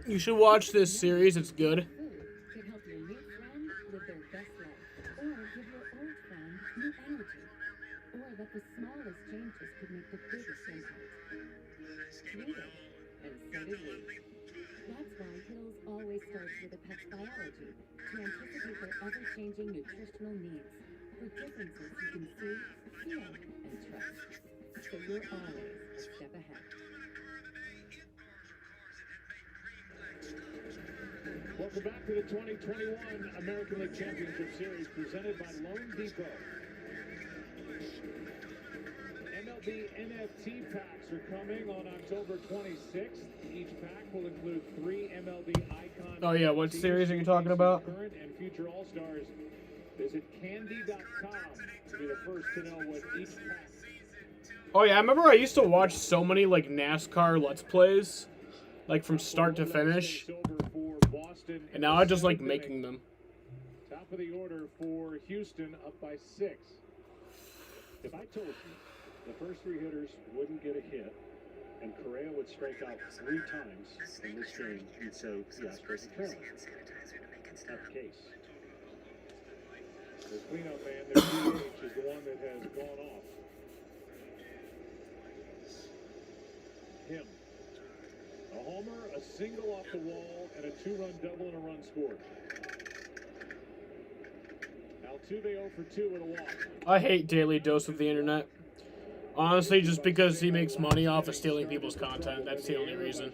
You should watch this series. It's good. Could help your new friend live their best life, or give your old friend new energy, or that the smallest changes could make the biggest impact. We did, and so did we. That's why Hills always starts with a pet's biology to anticipate their ever-changing nutritional needs for differences you can see, feel, and trust. So you're always a step ahead. Welcome back to the 2021 American League Championship Series presented by Loan Depot. MLB NFT packs are coming on October 26th. Each pack will include 3 MLB icons. Oh yeah, what series are you talking about? Current and future All-Stars. Visit candy.com to be the first to know what each pack. Oh yeah, I remember I used to watch so many like NASCAR Let's Plays, like from start to finish. And now I just like making them. Top of the order for Houston, up by 6. If I told you the first 3 hitters wouldn't get a hit and Correa would strike out 3 times in this game, you'd say the Astros are trailing. Not the case. The cleanup man, their DH, is the one that has gone off. Him. A homer, a single off the wall, and a 2-run double and a run scored. Altuve 0 for 2 with a walk. I hate Daily Dose of the Internet. Honestly, just because he makes money off of stealing people's content. That's the only reason.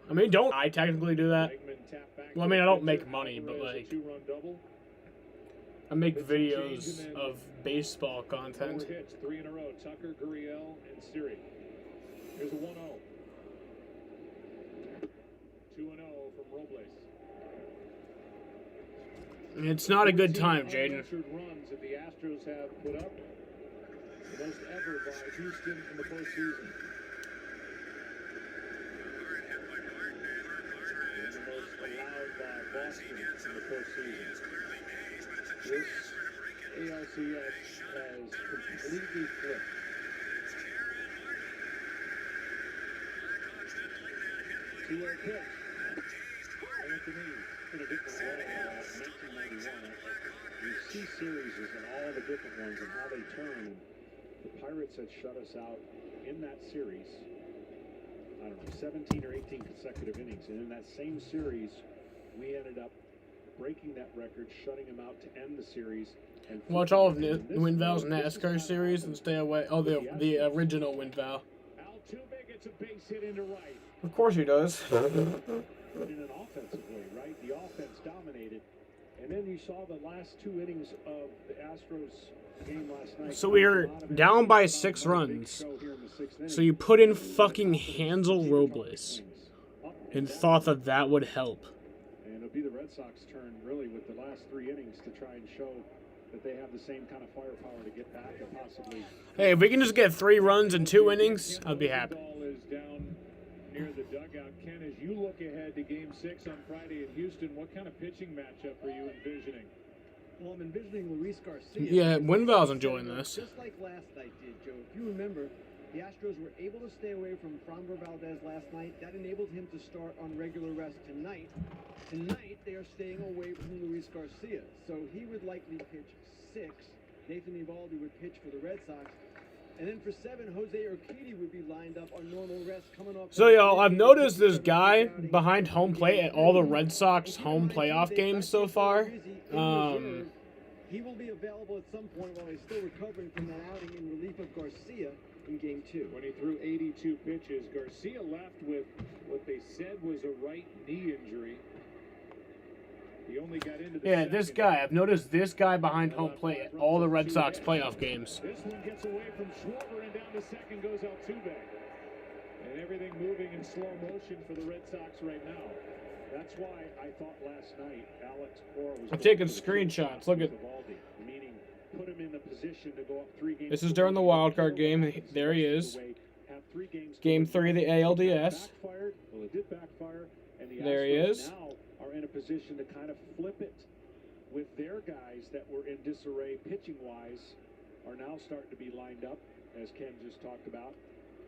I mean, don't I technically do that? Well, I mean, I don't make money, but like, I make videos of baseball content. 4 hits, 3 in a row. Tucker, Gurriel, and Siri. Here's a 1-0. 2-0 from Robles. It's not a good time, Jaden. Runs that the Astros have put up, the most ever by Houston in the postseason. And the most allowed by Boston in the postseason. This ALCS has completely flipped. Two-way pitch. Anthony in a different way. 1991. You see series and all the different ones and how they turn. The Pirates had shut us out in that series. I don't know, 17 or 18 consecutive innings. And in that same series, we ended up breaking that record, shutting them out to end the series. And watch all of Winval's NASCAR series and stay away. Oh, the original Winval. Altuve gets a base hit into right. Of course he does. In an offensive way, right? The offense dominated. And then you saw the last 2 innings of the Astros game last night. So we were down by 6 runs. So you put in fucking Hansel Robles and thought that that would help. And it'll be the Red Sox turn, really, with the last 3 innings to try and show that they have the same kind of firepower to get back and possibly. Hey, if we can just get 3 runs in 2 innings, I'll be happy. Ball is down near the dugout. Ken, as you look ahead to Game 6 on Friday in Houston, what kind of pitching matchup are you envisioning? Well, I'm envisioning Luis Garcia. Yeah, Winval's enjoying this. Just like last night did, Joe. If you remember, the Astros were able to stay away from Framber Valdez last night. That enabled him to start on regular rest tonight. Tonight, they are staying away from Luis Garcia. So he would likely pitch 6. Nathan Eovaldi would pitch for the Red Sox. And then for 7, Jose Urquidy would be lined up on normal rest coming off. So, y'all, I've noticed this guy behind home plate at all the Red Sox home playoff games so far. He will be available at some point while he's still recovering from that outing in relief of Garcia in Game 2. When he threw 82 pitches, Garcia left with what they said was a right knee injury. He only got into the second. This guy. I've noticed this guy behind home plate at all the Red Sox playoff games. This one gets away from Schwarber, and down to second goes Altuve. And everything moving in slow motion for the Red Sox right now. That's why I thought last night Alcs Game was. I'm taking screenshots. Look at. Meaning, put him in the position to go up 3 games. This is during the wild card game. There he is. Game 3 of the ALDS. Well, it did backfire, and the There he is. now are in a position to kind of flip it with their guys that were in disarray pitching-wise are now starting to be lined up, as Ken just talked about.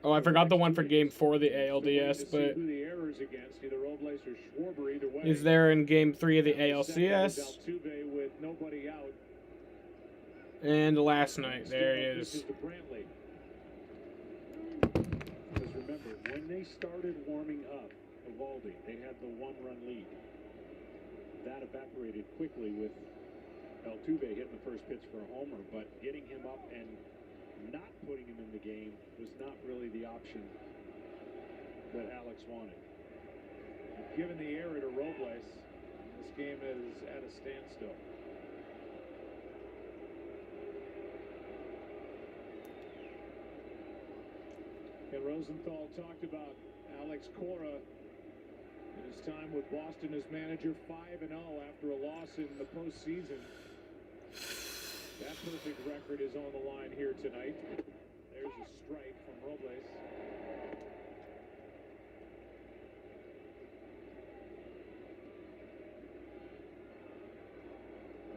Oh, I forgot the one for Game 4 of the ALDS, but Who the error is against, either Robles or Schwarber, either way. he's there in Game 3 of the ALCS. Altuve with nobody out. And last night, there he is. Because remember, when they started warming up, Evaldi, they had the 1-run lead. That evaporated quickly with Altuve hitting the first pitch for a homer, but getting him up and not putting him in the game was not really the option that Alex wanted. Given the error to Robles, this game is at a standstill. Ken Rosenthal talked about Alex Cora in his time with Boston as manager, 5-0 after a loss in the postseason. That perfect record is on the line here tonight. There's a strike from Robles.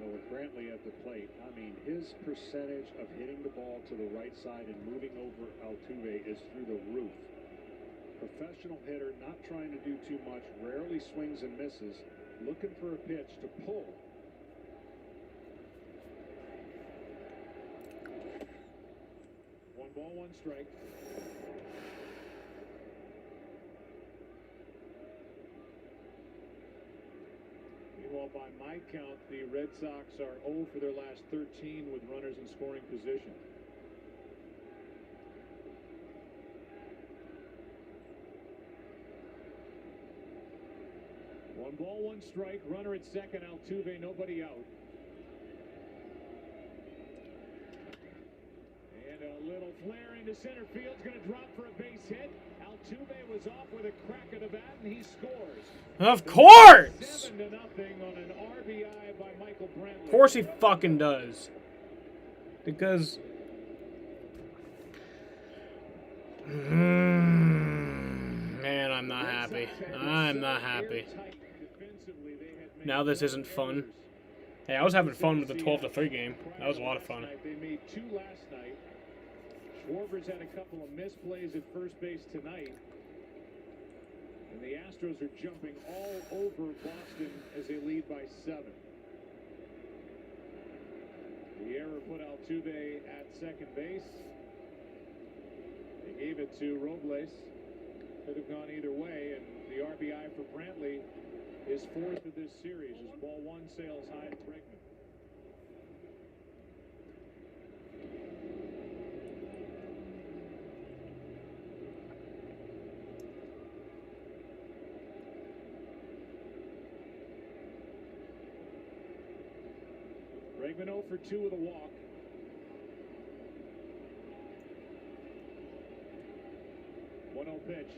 With Brantley at the plate, I mean, his percentage of hitting the ball to the right side and moving over Altuve is through the roof. Professional hitter, not trying to do too much, rarely swings and misses, looking for a pitch to pull. One ball, one strike. Meanwhile, by my count, the Red Sox are 0 for their last 13 with runners in scoring position. One ball, one strike. Runner at second. Altuve, nobody out. And a little flare into center field. Going to drop for a base hit. Altuve was off with a crack of the bat, and he scores. Of course! 7-0 on an RBI by Michael Brantley. Of course he fucking does. Because... man, I'm not happy. I'm not happy. Now this isn't fun. Hey, I was having fun with the 12-3 game. That was a lot of fun. They made 2 last night. Schwarber's had a couple of misplays at first base tonight. And the Astros are jumping all over Boston as they lead by 7. The error put Altuve at second base. They gave it to Robles. Could have gone either way, and the RBI for Brantley is 4th of this series as ball 1 sails high to Bregman. Bregman 0 for 2 with a walk. One 0 pitch.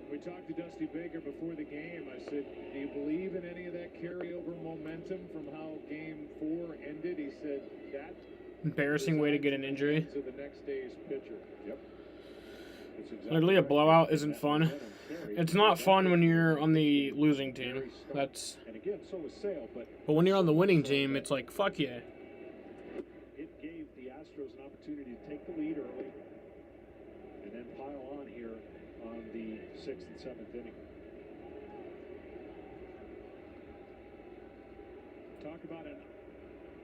We talked to Dusty Baker before the game. I said, do you believe in any of that carryover momentum from how Game 4 ended? He said, that embarrassing way to get an injury. to the next day's pitcher. Yep. Literally, a blowout isn't fun. It's not fun when you're on the losing team. That's. And again, so was Sale, but when you're on the winning team, it's like, fuck yeah. it gave the Astros an opportunity to take the lead early and then pile on here on the 6th and 7th inning. Talk about an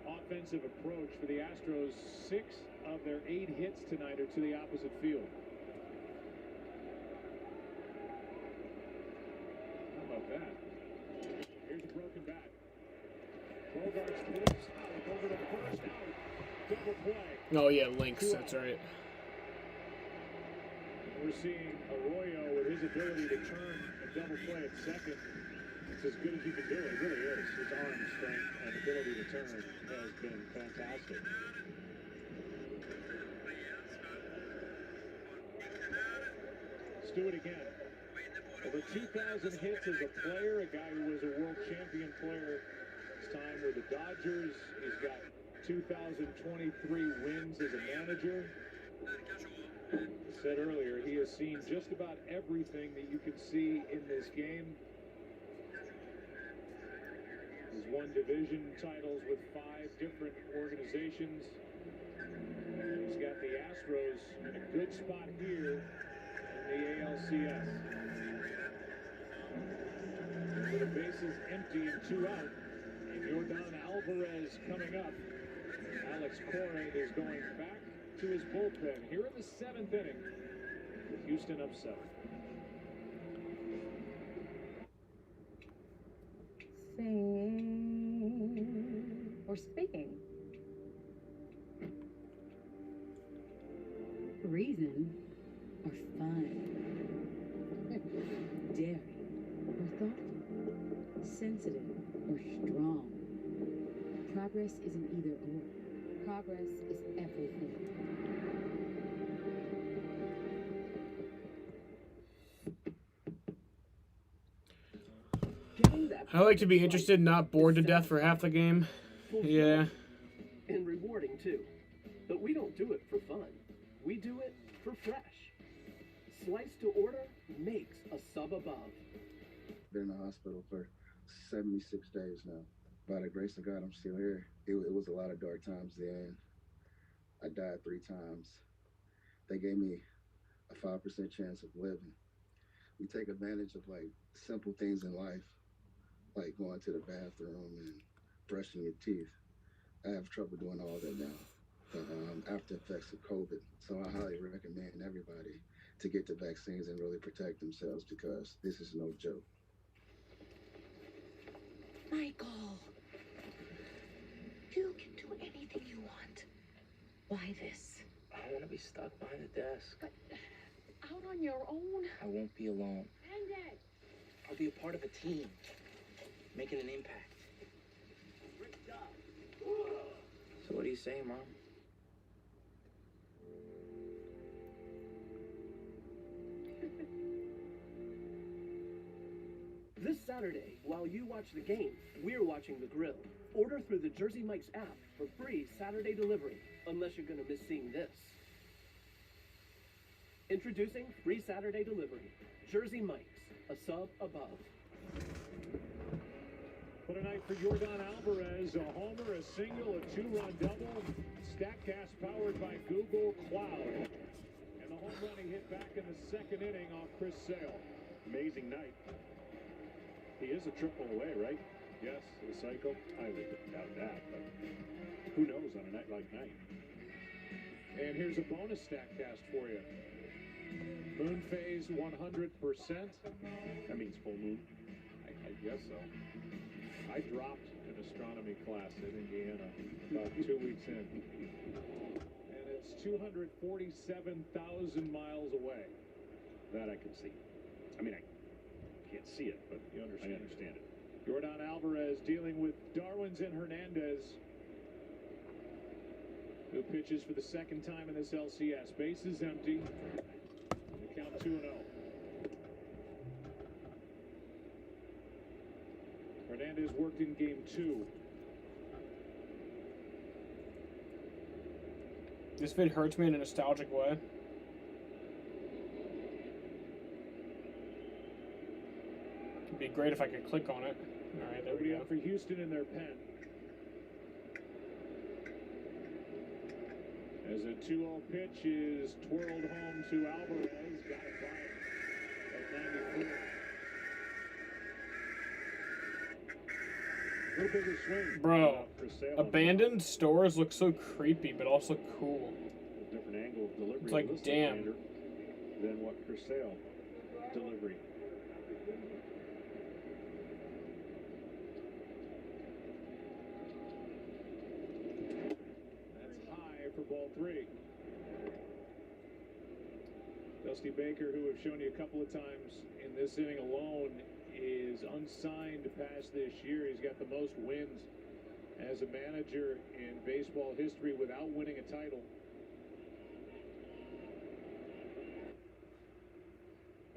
offensive approach for the Astros. 6 of their 8 hits tonight are to the opposite field. How about that? Here's a broken bat. Bogarts moves out over the first out. Double play. Oh yeah, Lynx. That's right. We're seeing Arroyo with his ability to turn a double play at second. It's as good as you can do. It really is. His arm strength and ability to turn has been fantastic. Let's do it again. Over 2,000 hits as a player, a guy who was a world champion player. His time with the Dodgers. He's got 2,023 wins as a manager. I said earlier, he has seen just about everything that you can see in this game. He's won division titles with 5 different organizations. He's got the Astros in a good spot here in the ALCS. With the bases empty and 2 out, and Yordan Alvarez coming up. Alex Correa is going back to his bullpen here in the 7th inning with Houston up 7. Singing or speaking. Reason or fun. Daring or thoughtful. Sensitive or strong. Progress isn't either or. Progress is everything. I like to be interested, not bored to death for half the game. Yeah. And rewarding too. But we don't do it for fun. We do it for fresh. Slice to order makes a sub above. Been in the hospital for 76 days now. By the grace of God, I'm still here. It was a lot of dark times then. I died 3 times. They gave me a 5% chance of living. We take advantage of like simple things in life, like going to the bathroom and brushing your teeth. I have trouble doing all that now. After effects of COVID. So I highly recommend everybody to get the vaccines and really protect themselves because this is no joke. Michael, you can do anything you want. Why this? I don't want to be stuck behind the desk. But out on your own? I won't be alone. And Dad. I'll be a part of a team, making an impact. So what do you say, Mom? This Saturday, while you watch the game, we're watching the grill. Order through the Jersey Mike's app for free Saturday delivery, unless you're gonna miss seeing this. Introducing free Saturday delivery. Jersey Mike's, a sub above. What a night for Yordan Alvarez. A homer, a single, a 2-run double. StatCast powered by Google Cloud. And the home run he hit back in the 2nd inning off Chris Sale. Amazing night. He is a triple away, right? Yes, the cycle. I would doubt that, but who knows on a night like tonight. And here's a bonus StatCast for you. Moon phase 100%. That means full moon. I guess so. I dropped an astronomy class in Indiana about 2 weeks in. And it's 247,000 miles away. That I can see. I mean, I can't see it, but I understand it. Yordan Alvarez dealing with Darwinzon Hernandez, who pitches for the 2nd time in this LCS. Base is empty. The count 2-0. Hernandez worked in game 2. This vid hurts me in a nostalgic way. It'd be great if I could click on it. All right, there we go. For Houston in their pen. As a 2-0 pitch is twirled home to Alvarez. Got it by at 94. little bigger swing. Bro, for Sale. abandoned stores look so creepy, but also cool. A different angle of delivery. It's like, of this damn. left-hander than what Sale delivery. That's high for ball 3. Dusty Baker, who we've shown you a couple of times in this inning alone, is unsigned past this year. He's got the most wins as a manager in baseball history without winning a title.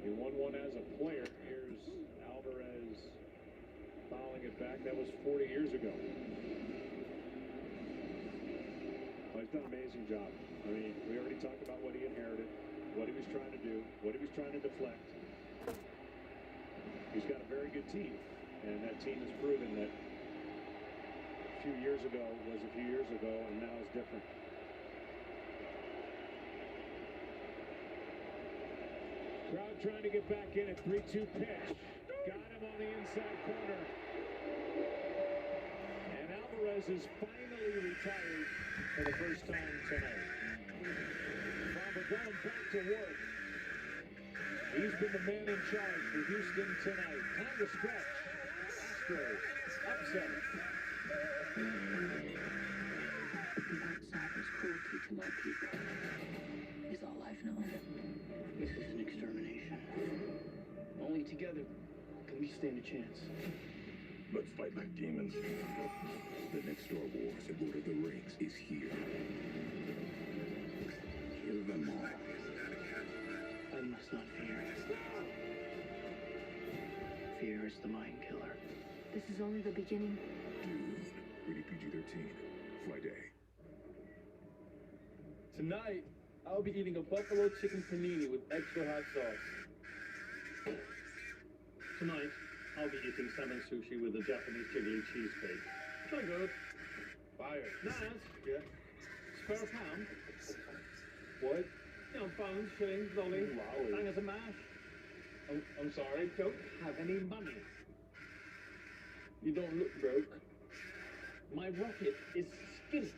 He won one as a player. Here's Alvarez fouling it back. That was 40 years ago. Well, he's done an amazing job. I mean, we already talked about what he inherited, what he was trying to do, what he was trying to deflect. He's got a very good team, and that team has proven that a few years ago was a few years ago, and now is different. Crowd trying to get back in at 3-2 pitch. Got him on the inside corner. And Alvarez is finally retired for the first time tonight. Farmer going back to work. He's been the man in charge for Houston tonight. Time to stretch. Astros upset. The outsider's cruelty to my people is all I've known. This is an extermination. Only together can we stand a chance. Let's fight like demons. The next Star Wars and Lord of the Rings is here. Kill them all. I must not fear. Fear is the mind killer. This is only the beginning. Dune, rated PG-13. Fly day. Tonight, I'll be eating a buffalo chicken panini with extra hot sauce. Tonight, I'll be eating salmon sushi with a Japanese jiggly cheesecake. Very good. Fire. Nice. Yeah. Spare a pound. What? You know, bones, shillings, lolly, Lolly. bangers and mash. I'm sorry. I don't have any money. You don't look broke. My rocket is skinny.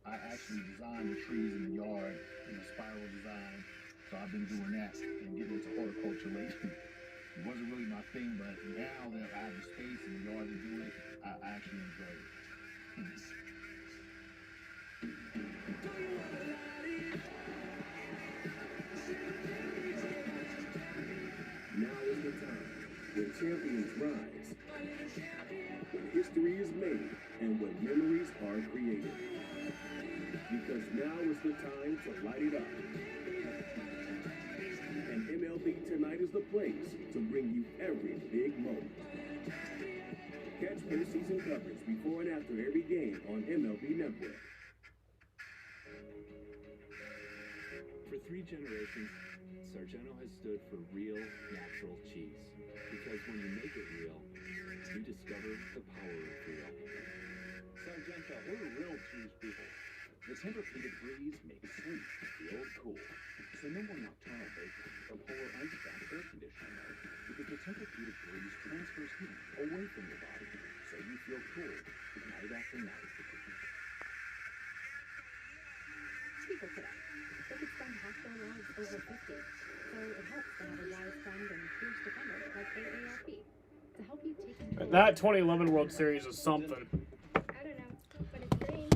I actually designed the trees in the yard in a spiral design, so I've been doing that and getting into horticulture lately. It wasn't really my thing, but now that I have the space in the yard to do it, I actually enjoy it. Now is the time when champions rise, when history is made, and when memories are created. Because now is the time to light it up. And MLB Tonight is the place to bring you every big moment. Catch postseason coverage before and after every game on MLB Network. For 3 generations, Sargento has stood for real, natural cheese. Because when you make it real, you discover the power of real. Sargento, we're real cheese people. The Tempur-Pedic breeze makes sleep feel cool. So no more nocturnal baking or polar ice bath air conditioning mode, because the Tempur-Pedic breeze transfers heat away from your body, so you feel cool night after night. People today. They could spend half their lives over 50. So it helps to have a wise friend and fierce defender like AARP to help you take control. That 2011 World Series is something. I don't know, but it's green.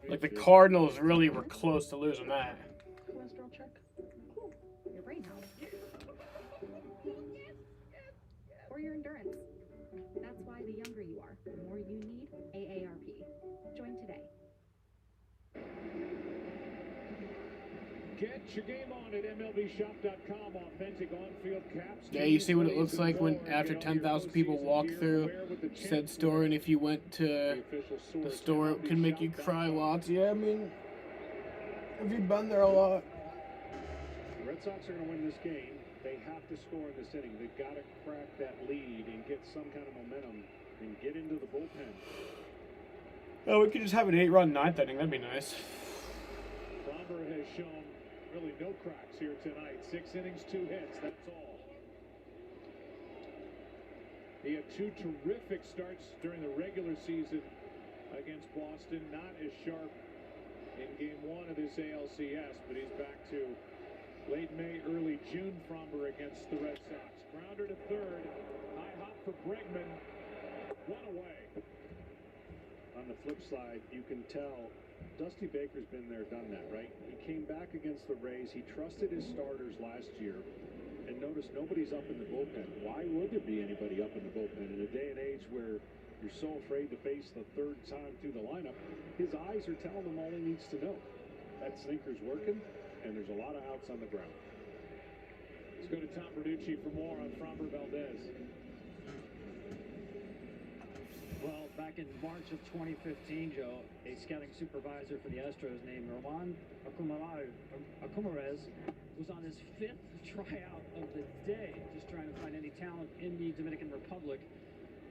Like the Cardinals really were close to losing that. Cholesterol check. Cool. Your brain health. Or your endurance. That's why the younger you are, the more you need AARP. Join today. Get your game on at MLBshop.com. Authentic on-field caps. Yeah, you see what it looks like when after 10,000 people walk through said store, and if you went to the store, it can make you cry lots. Yeah, I mean, have you been there a lot? The Red Sox are going to win this game. They have to score in this inning. They've got to crack that lead and get some kind of momentum and get into the bullpen. Oh, we could just have an 8-run ninth inning. That'd be nice. Fromber has shown really no cracks here tonight. 6 innings, 2 hits. That's all. He had two terrific starts during the regular season against Boston. Not as sharp in game one of this ALCS, but he's back to late May, early June Fromber against the Red Sox. Grounder to third. High hop for Bregman. One away. On the flip side, you can tell Dusty Baker's been there, done that, right? He came back against the Rays. He trusted his starters last year. And notice nobody's up in the bullpen. Why would there be anybody up in the bullpen in a day and age where you're so afraid to face the third time through the lineup? His eyes are telling him all he needs to know. That sinker's working, and there's a lot of outs on the ground. Let's go to Tom Verducci for more on Fromber Valdez. Well, back in March of 2015, Joe, a scouting supervisor for the Astros named Roman Acumarez was on his 5th tryout of the day, just trying to find any talent in the Dominican Republic.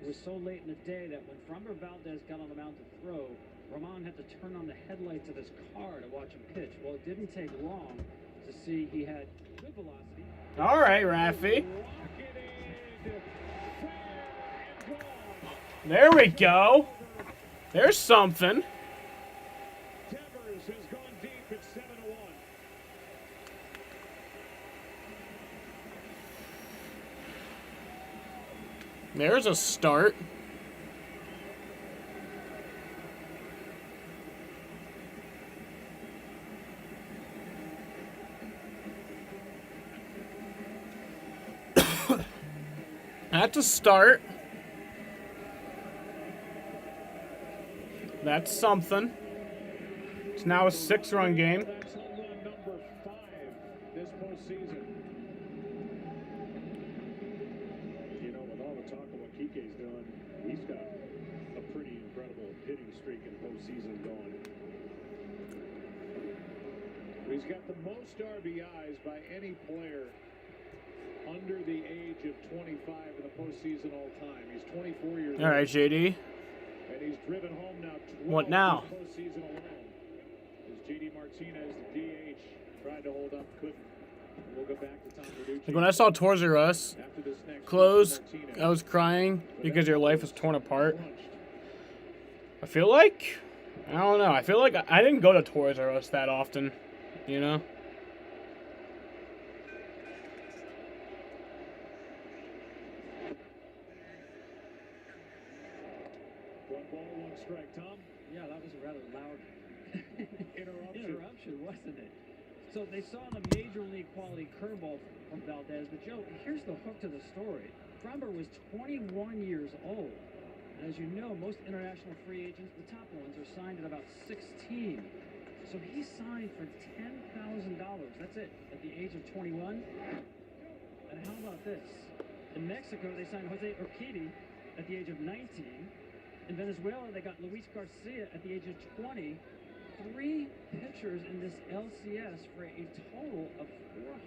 It was so late in the day that when Fromber Valdez got on the mound to throw, Roman had to turn on the headlights of his car to watch him pitch. Well, it didn't take long to see he had good velocity. All right, Raffy. There we go. There's something. Devers has gone deep at 7-1. There's a start. That's a start. That's something. It's now a 6-run game. That's home run number 5 this postseason. You know, with all the talk of what Kike's doing, he's got a pretty incredible hitting streak in postseason going. He's got the most RBIs by any player under the age of 25 in the postseason all time. He's 24 years old. All right, JD. And he's driven home now 12 What now? this postseason alone. As JD Martinez, the DH, tried to hold up, couldn't. And we'll go back to Tom Verducci. Like when I saw Toys R Us After this next close, Martinez. I was crying because your life was torn apart. I feel like, I don't know. I feel like I didn't go to Toys R Us that often, you know? One ball, one strike. Tom? Yeah, that was a rather loud Interruption. wasn't it? So they saw the major league quality curveball from Valdez, but Joe, here's the hook to the story. Fromber was 21 years old. And as you know, most international free agents, the top ones, are signed at about 16. So he signed for $10,000. That's it, at the age of 21. And how about this? In Mexico, they signed Jose Urquidy at the age of 19. In Venezuela, they got Luis Garcia at the age of 20. 3 pitchers in this LCS for a total of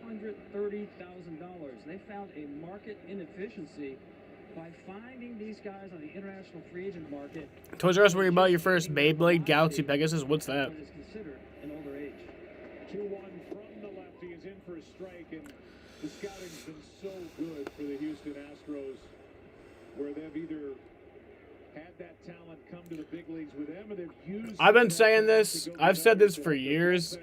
$430,000. They found a market inefficiency by finding these guys on the international free agent market. Toys R Us, where you bought your first Beyblade Galaxy Pegasus? What's that? What is considered an older age. 2-1 from the lefty is in for a strike, and the scouting's been so good for the Houston Astros, where they've either had that talent come to the big leagues with them, or they've used. I've been saying this. I've said this for years.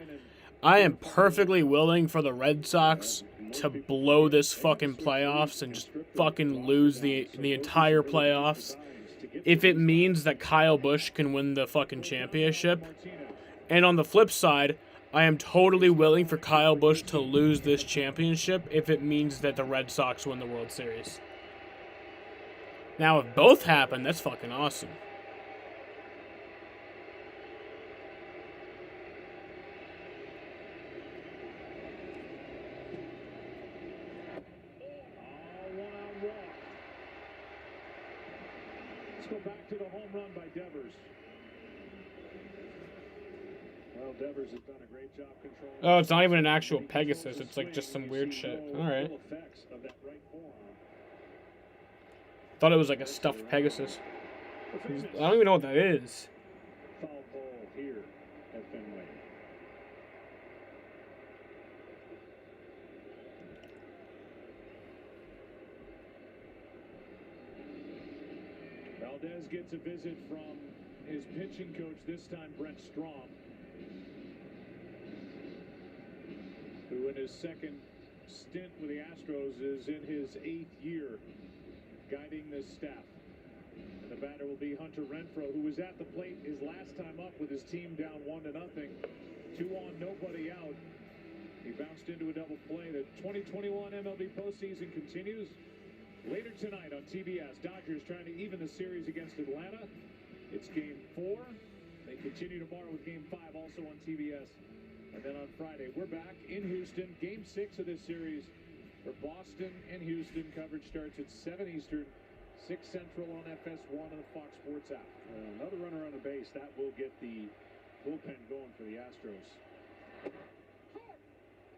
I am perfectly willing for the Red Sox to blow this fucking playoffs and just fucking lose the entire playoffs if it means that Kyle Busch can win the fucking championship. And on the flip side, I am totally willing for Kyle Busch to lose this championship if it means that the Red Sox win the World Series. Now, if both happen, that's fucking awesome. Let's go back to the home run by Devers. Well, Devers has done a great job controlling. Oh, it's not even an actual Pegasus. It's like just some weird shit. Alright. Thought it was like a stuffed Pegasus. I don't even know what that is. Foul ball here at Fenway. Valdez gets a visit from his pitching coach, this time Brent Strom, who in his second stint with the Astros is in his 8th year guiding this staff. And the batter will be Hunter Renfroe, who was at the plate his last time up with his team down 1-0. 2 on, nobody out. He bounced into a double play. The 2021 MLB postseason continues later tonight on TBS. Dodgers trying to even the series against Atlanta. It's game 4. They continue tomorrow with game 5 also on TBS. And then on Friday, we're back in Houston. Game 6 of this series for Boston and Houston. Coverage starts at 7 Eastern, 6 Central on FS1 and the Fox Sports app. Another runner on the base. That will get the bullpen going for the Astros.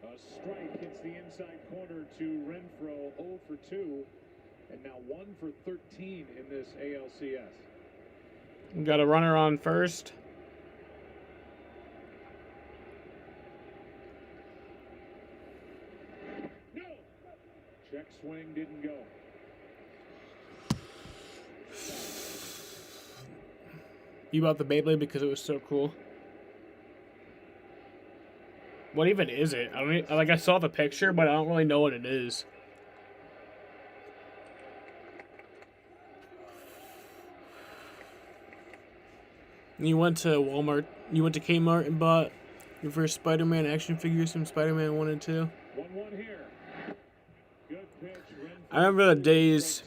A strike hits the inside corner to Renfroe, 0 for 2, and now 1 for 13 in this ALCS. Got a runner on first. No! Check swing didn't go. You bought the Beyblade because it was so cool. What even is it? I saw the picture, but I don't really know what it is. You went to Walmart. You went to Kmart and bought your first Spider-Man action figures from Spider-Man 1 and 2. 1-1 here. Good pitch. I remember the days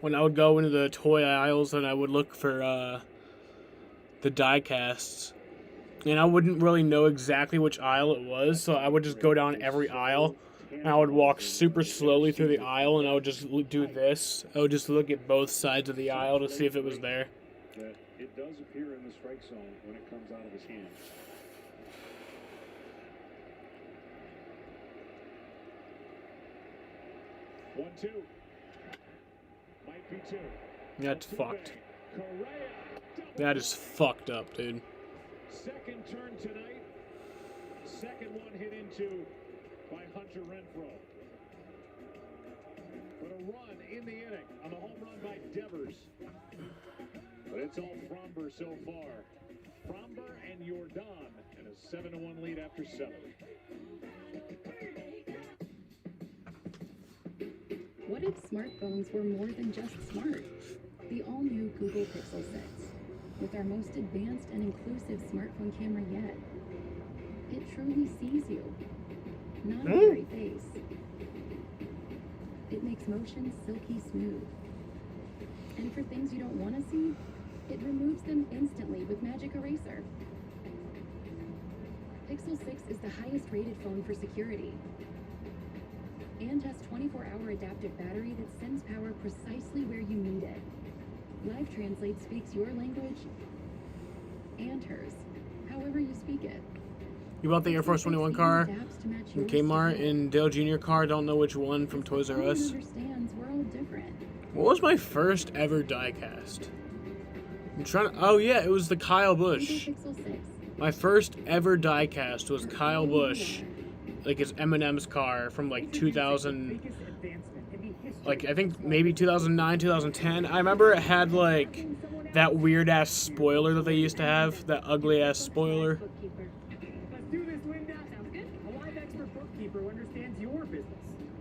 when I would go into the toy aisles and I would look for the die casts. And I wouldn't really know exactly which aisle it was, so I would just go down every aisle. And I would walk super slowly through the aisle, and I would just do this. I would just look at both sides of the aisle to see if it was there. That it does appear in the strike zone when it comes out of his hands. One, two. Might be 2. That's fucked. That is fucked up, dude. Second turn tonight. Second one hit into by Hunter Renfroe. But a run in the inning on the home run by Devers. But it's all Fromber so far. Fromber and Jordan and a 7-1 lead after 7. What if smartphones were more than just smart? The all-new Google Pixel 6. With our most advanced and inclusive smartphone camera yet. It truly sees you, not a very face. It makes motion silky smooth. And for things you don't want to see, it removes them instantly with Magic Eraser. Pixel 6 is the highest rated phone for security and has 24-hour adaptive battery that sends power precisely where you need it. Live Translate speaks your language and hers, however you speak it. You bought the Air Force 21 car from Kmart and Dale Jr. car, don't know which one, from Toys R Us. Understands we're all different. What was my first ever diecast? I'm trying to, oh yeah, it was the Kyle Busch. My first ever diecast was Kyle Busch, like his M&M's car from like 2000, like I think maybe 2009, 2010. I remember it had like that weird ass spoiler that they used to have, that ugly ass spoiler. Let's do this, Linda. Sounds good. A live expert bookkeeper who understands your business.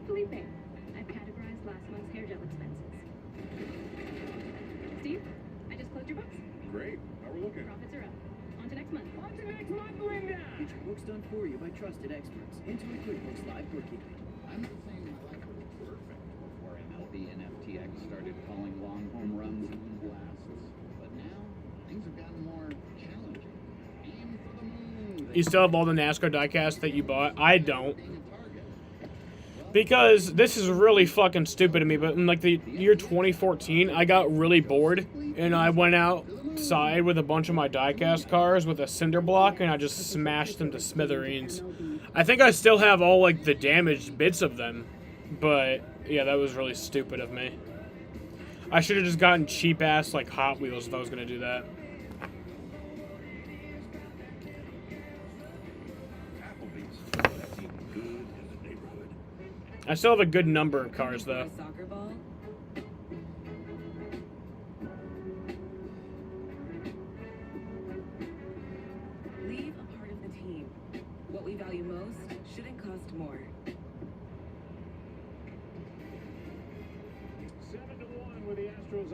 Felipe, I've categorized last month's hair gel expenses. Steve, I just closed your books. Great. How are we looking? Profits are up. On to next month. On to next month, Linda. Get your books done for you by trusted experts. Intuit QuickBooks Live Bookkeeping. I'm not saying my life was perfect before MLB and FTX started calling long home runs and blasts, but now things have gotten more challenging. Aim for the moon. You still have all the NASCAR diecasts that you bought? I don't. Because this is really fucking stupid to me, but in like the year 2014, I got really bored, and I went outside with a bunch of my diecast cars with a cinder block, and I just smashed them to smithereens. I think I still have all like the damaged bits of them, but yeah, that was really stupid of me. I should have just gotten cheap ass like Hot Wheels if I was gonna do that. I still have a good number of cars though. Soccer ball?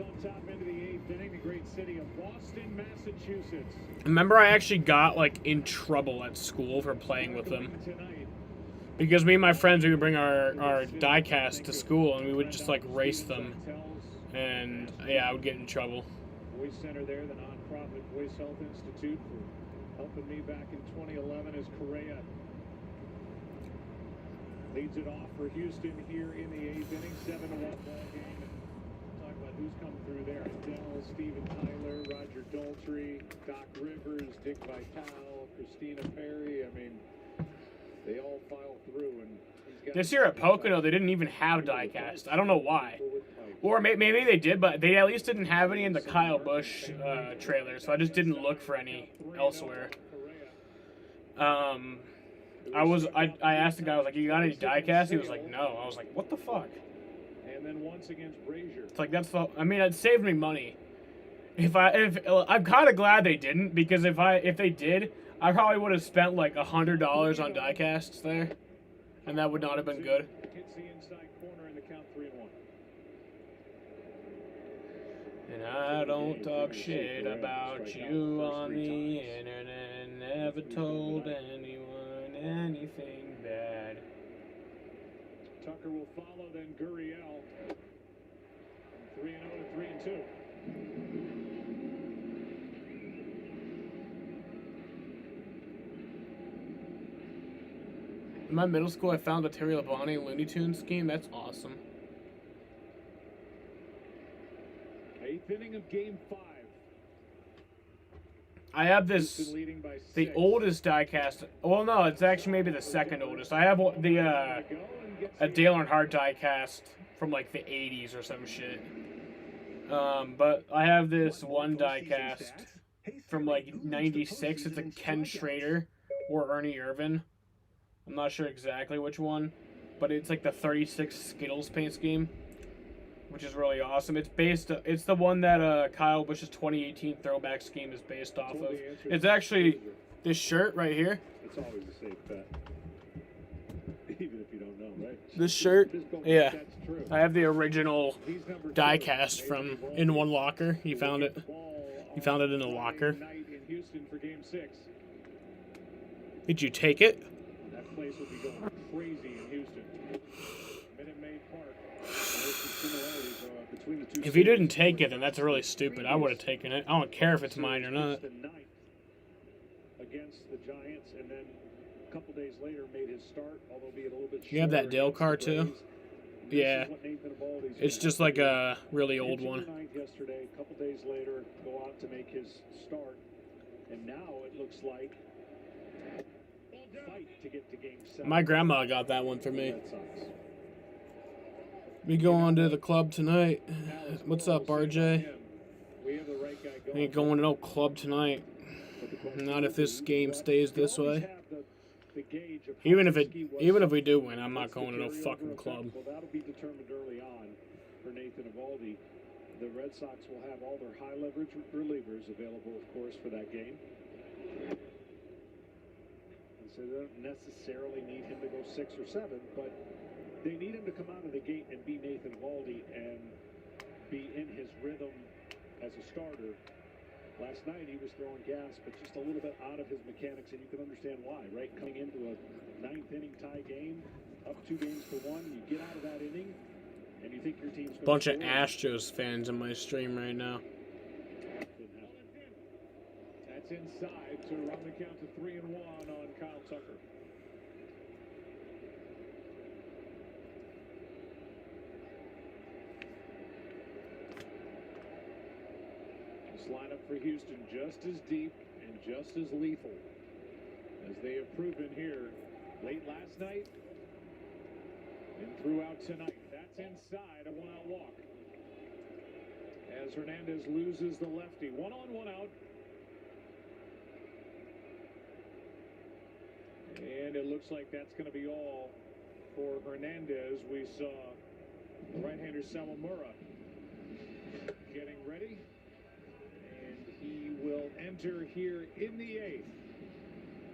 on top into the 8th inning, the great city of Boston, Massachusetts. Remember, I actually got like in trouble at school for playing with them. Because me and my friends, we would bring our diecast to school and we would just like race them. And yeah, I would get in trouble. Voice Center there, the nonprofit Voice Health Institute, for helping me back in 2011 as Correa leads it off for Houston here in the 8th inning. 7-1 ball game. Talk about who's come through there. Adele, Steven Tyler, Roger Daltrey, Doc Rivers, Dick Vitale, Christina Perry. I mean, they all file through. And this year at Pocono, they didn't even have diecast. I don't know why. Or maybe they did, but they at least didn't have any in the Kyle Busch trailer, so I just didn't look for any elsewhere. I asked the guy, I was like, "You got any diecast?" He was like, "No." I was like, "What the fuck?" And then once against Brazier. It's like I mean, it saved me money. If I'm kind of glad they didn't, because if they did, I probably would have spent like $100 on diecasts there, and that would not have been good. Hits the inside corner in the count 3-1. And I don't talk shit about you on the internet. Never told anyone anything bad. Tucker will follow, then Gurriel. 3-0 to 3-2. In my middle school, I found a Terry Labonte Looney Tunes game. That's awesome. 8th inning of Game 5. I have the oldest diecast. Well, no, it's actually maybe the second oldest. I have a Dale Earnhardt diecast from like the 80s or some shit. But I have this one diecast from like 96. It's a Ken Schrader or Ernie Irvan. I'm not sure exactly which one, but it's like the 36 Skittles paint scheme, which is really awesome. It's the one that Kyle Busch's 2018 throwback scheme is based off of. It's actually this shirt right here. It's always a safe bet. Even if you don't know, right? This shirt, yeah. I have the original diecast from in one locker. He found it. He found it in a locker. Did you take it? That place will be going crazy in Houston. Minute Maid Park. If you didn't take it, then that's really stupid. I would have taken it. I don't care if it's mine or not. Against the Giants, and then a couple days later made his start, although be a little bit. You have that Dale car too? Yeah. It's just like a really old one. Yesterday, a couple days later, go out to make his start, and now it looks like fight to get to Game 7. My grandma got that one for me. We go on to the club tonight. What's up, RJ? Ain't going to no club tonight. Not if this game stays this way. Even if we do win, I'm not going to no fucking club. Well, that'll be determined early on for Nathan Eovaldi. The Red Sox will have all their high leverage relievers available, of course, for that game. And so they don't necessarily need him to go 6 or 7, but they need him to come out of the gate and be Nathan Eovaldi and be in his rhythm as a starter. Last night he was throwing gas, but just a little bit out of his mechanics, and you can understand why, right? Coming into a 9th inning tie game, up 2 games to 1, you get out of that inning, and you think your team's going bunch of Astros fans in my stream right now. That's inside to run the count to 3-1 on Kyle Tucker. Lineup for Houston just as deep and just as lethal as they have proven here late last night and throughout tonight. That's inside a 1-out walk as Hernandez loses the lefty. 1 on, 1 out. And it looks like that's going to be all for Hernandez. We saw the right-hander Sawamura getting ready. He will enter here in the 8th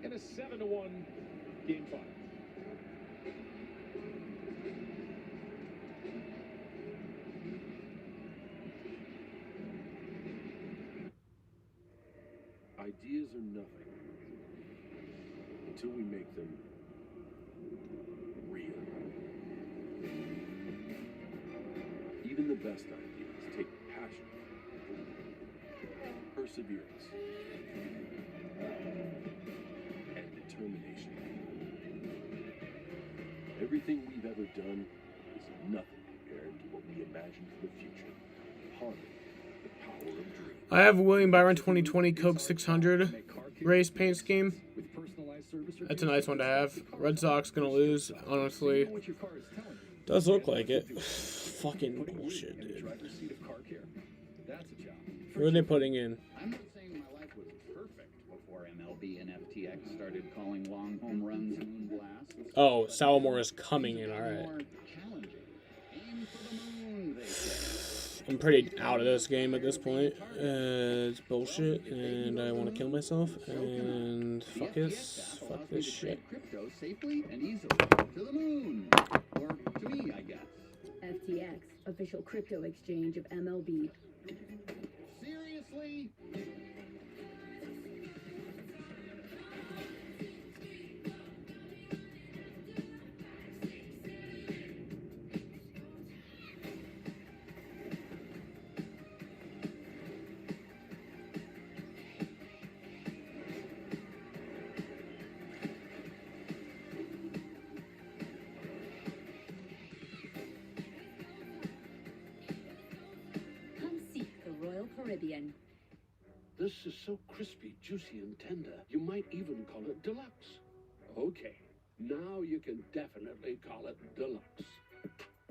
in a 7-1 Game 5. Ideas are nothing until we make them real. Even the best ideas take passion, perseverance, and determination. Everything we've ever done is nothing compared to what we imagine for the future. Harness the power of dreams. I have William Byron 2020 Coke 600 race paint scheme. That's a nice one to have. Red Sox gonna lose, honestly. Does look like it. Fucking bullshit, dude. What are they putting in? I'm not saying my life was perfect before MLB and FTX started calling long home runs moon blasts. Oh, Salomore is coming in, alright. Aim for the moon, they say. I'm pretty out of this game at this point. It's bullshit, and I want to kill myself, and fuck this shit. Crypto safely and easily to the moon. Or to me, I guess. FTX, official crypto exchange of MLB. Seriously? Come seek the Royal Caribbean. This is so crispy, juicy, and tender, you might even call it deluxe. Okay, now you can definitely call it deluxe.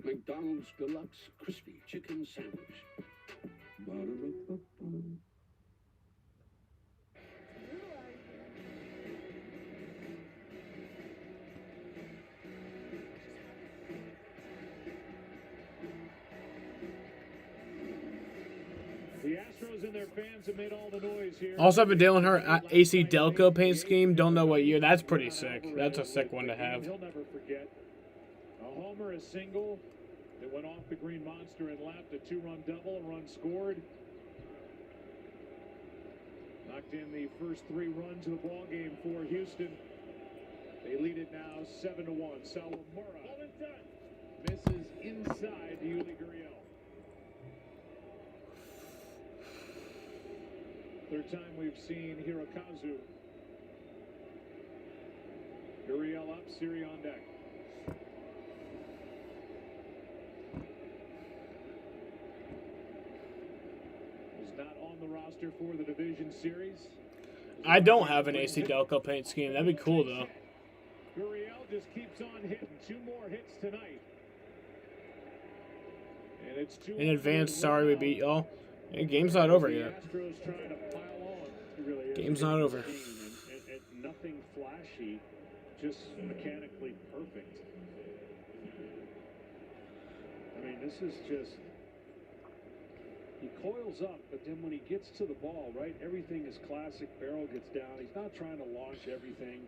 McDonald's Deluxe Crispy Chicken Sandwich. Ba-da-ba-ba-ba. The Astros and their fans have made all the noise here. Also have a Dale Earnhardt AC Delco paint scheme. Don't know what year. That's pretty sick. That's a sick one to have. He'll never forget. A homer, a single that went off the green monster and left. A two-run double, a run scored. Knocked in the first 3 runs of the ball game for Houston. They lead it now 7-1. Sawamura misses inside to Yuli Gurriel. Third time we've seen Hirokazu. Gurriel up, Siri on deck. Is not on the roster for the division series. I don't have an AC Delco paint scheme. That'd be cool, though. Gurriel just keeps on hitting. 2 more hits tonight. And it's 2 In advance, sorry we beat y'all. Hey, game's not over yet. Astros trying to pile on. It really is. Game's not over. And nothing flashy, just mechanically perfect. I mean, this is just... He coils up, but then when he gets to the ball, right, everything is classic. Barrel gets down. He's not trying to launch everything.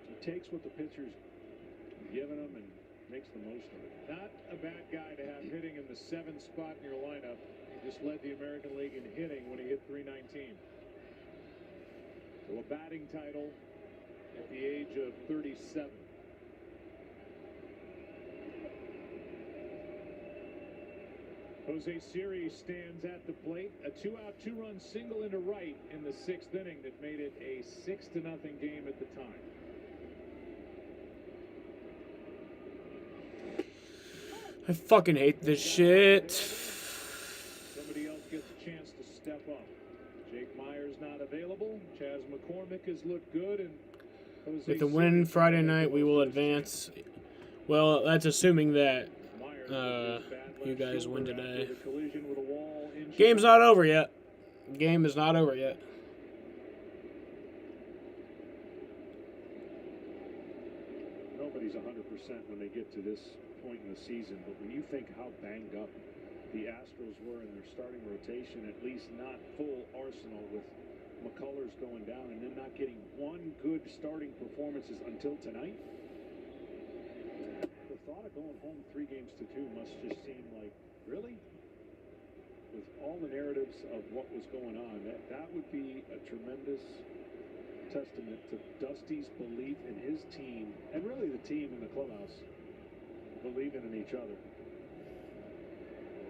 He takes what the pitcher's giving him and makes the most of it. Not a bad guy to have hitting in the 7th spot in your lineup. He just led the American League in hitting when he hit .319. So a batting title at the age of 37. Jose Siri stands at the plate. A 2-out, 2-run single into right in the 6th inning that made it a 6-0 game at the time. I fucking hate this shit. Somebody else gets a chance to step up. Jake Myers not available. Chas McCormick has looked good, and Jose With the win Friday night, we will advance. Well, that's assuming that you guys win today. Game's not over yet. Game is not over yet. Nobody's 100% when they get to this point in the season, but when you think how banged up the Astros were in their starting rotation, at least not full arsenal with McCullers going down and then not getting one good starting performances until tonight. The thought of going home 3-2 must just seem like, really? with all the narratives of what was going on, that would be a tremendous testament to Dusty's belief in his team, and really the team in the clubhouse believing in each other.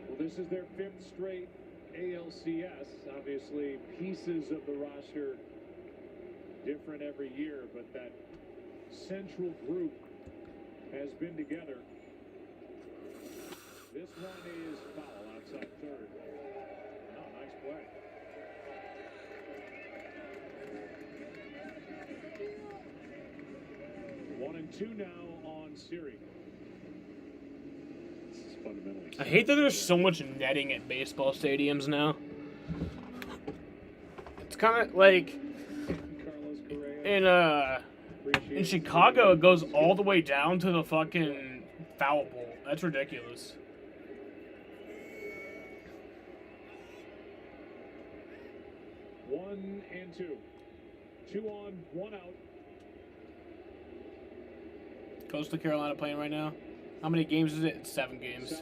Well, this is their 5th straight ALCS. Obviously, pieces of the roster different every year, but that central group has been together. This one is foul outside third. Oh, nice play. One and two now on Siri. This is fundamentally. I hate that there's so much netting at baseball stadiums now. It's kind of like in Chicago, it goes all the way down to the fucking foul pole. That's ridiculous. One and two. 2 on, 1 out. Coastal Carolina playing right now. How many games is it? It's 7 games.